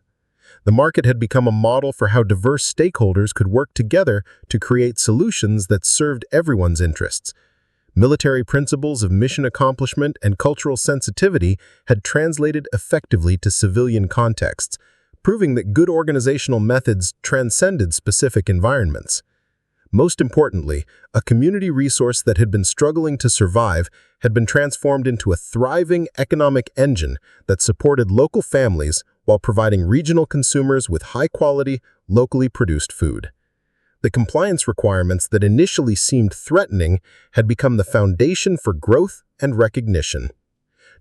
The market had become a model for how diverse stakeholders could work together to create solutions that served everyone's interests. Military principles of mission accomplishment and cultural sensitivity had translated effectively to civilian contexts, proving that good organizational methods transcended specific environments. Most importantly, a community resource that had been struggling to survive had been transformed into a thriving economic engine that supported local families while providing regional consumers with high-quality, locally produced food. The compliance requirements that initially seemed threatening had become the foundation for growth and recognition.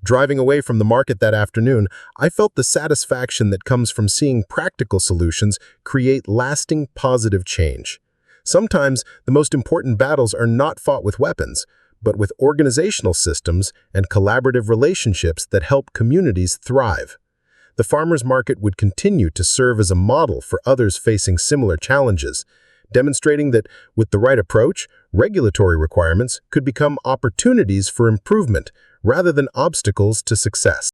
Driving away from the market that afternoon, I felt the satisfaction that comes from seeing practical solutions create lasting positive change. Sometimes, the most important battles are not fought with weapons, but with organizational systems and collaborative relationships that help communities thrive. The farmers' market would continue to serve as a model for others facing similar challenges, demonstrating that, with the right approach, regulatory requirements could become opportunities for improvement rather than obstacles to success.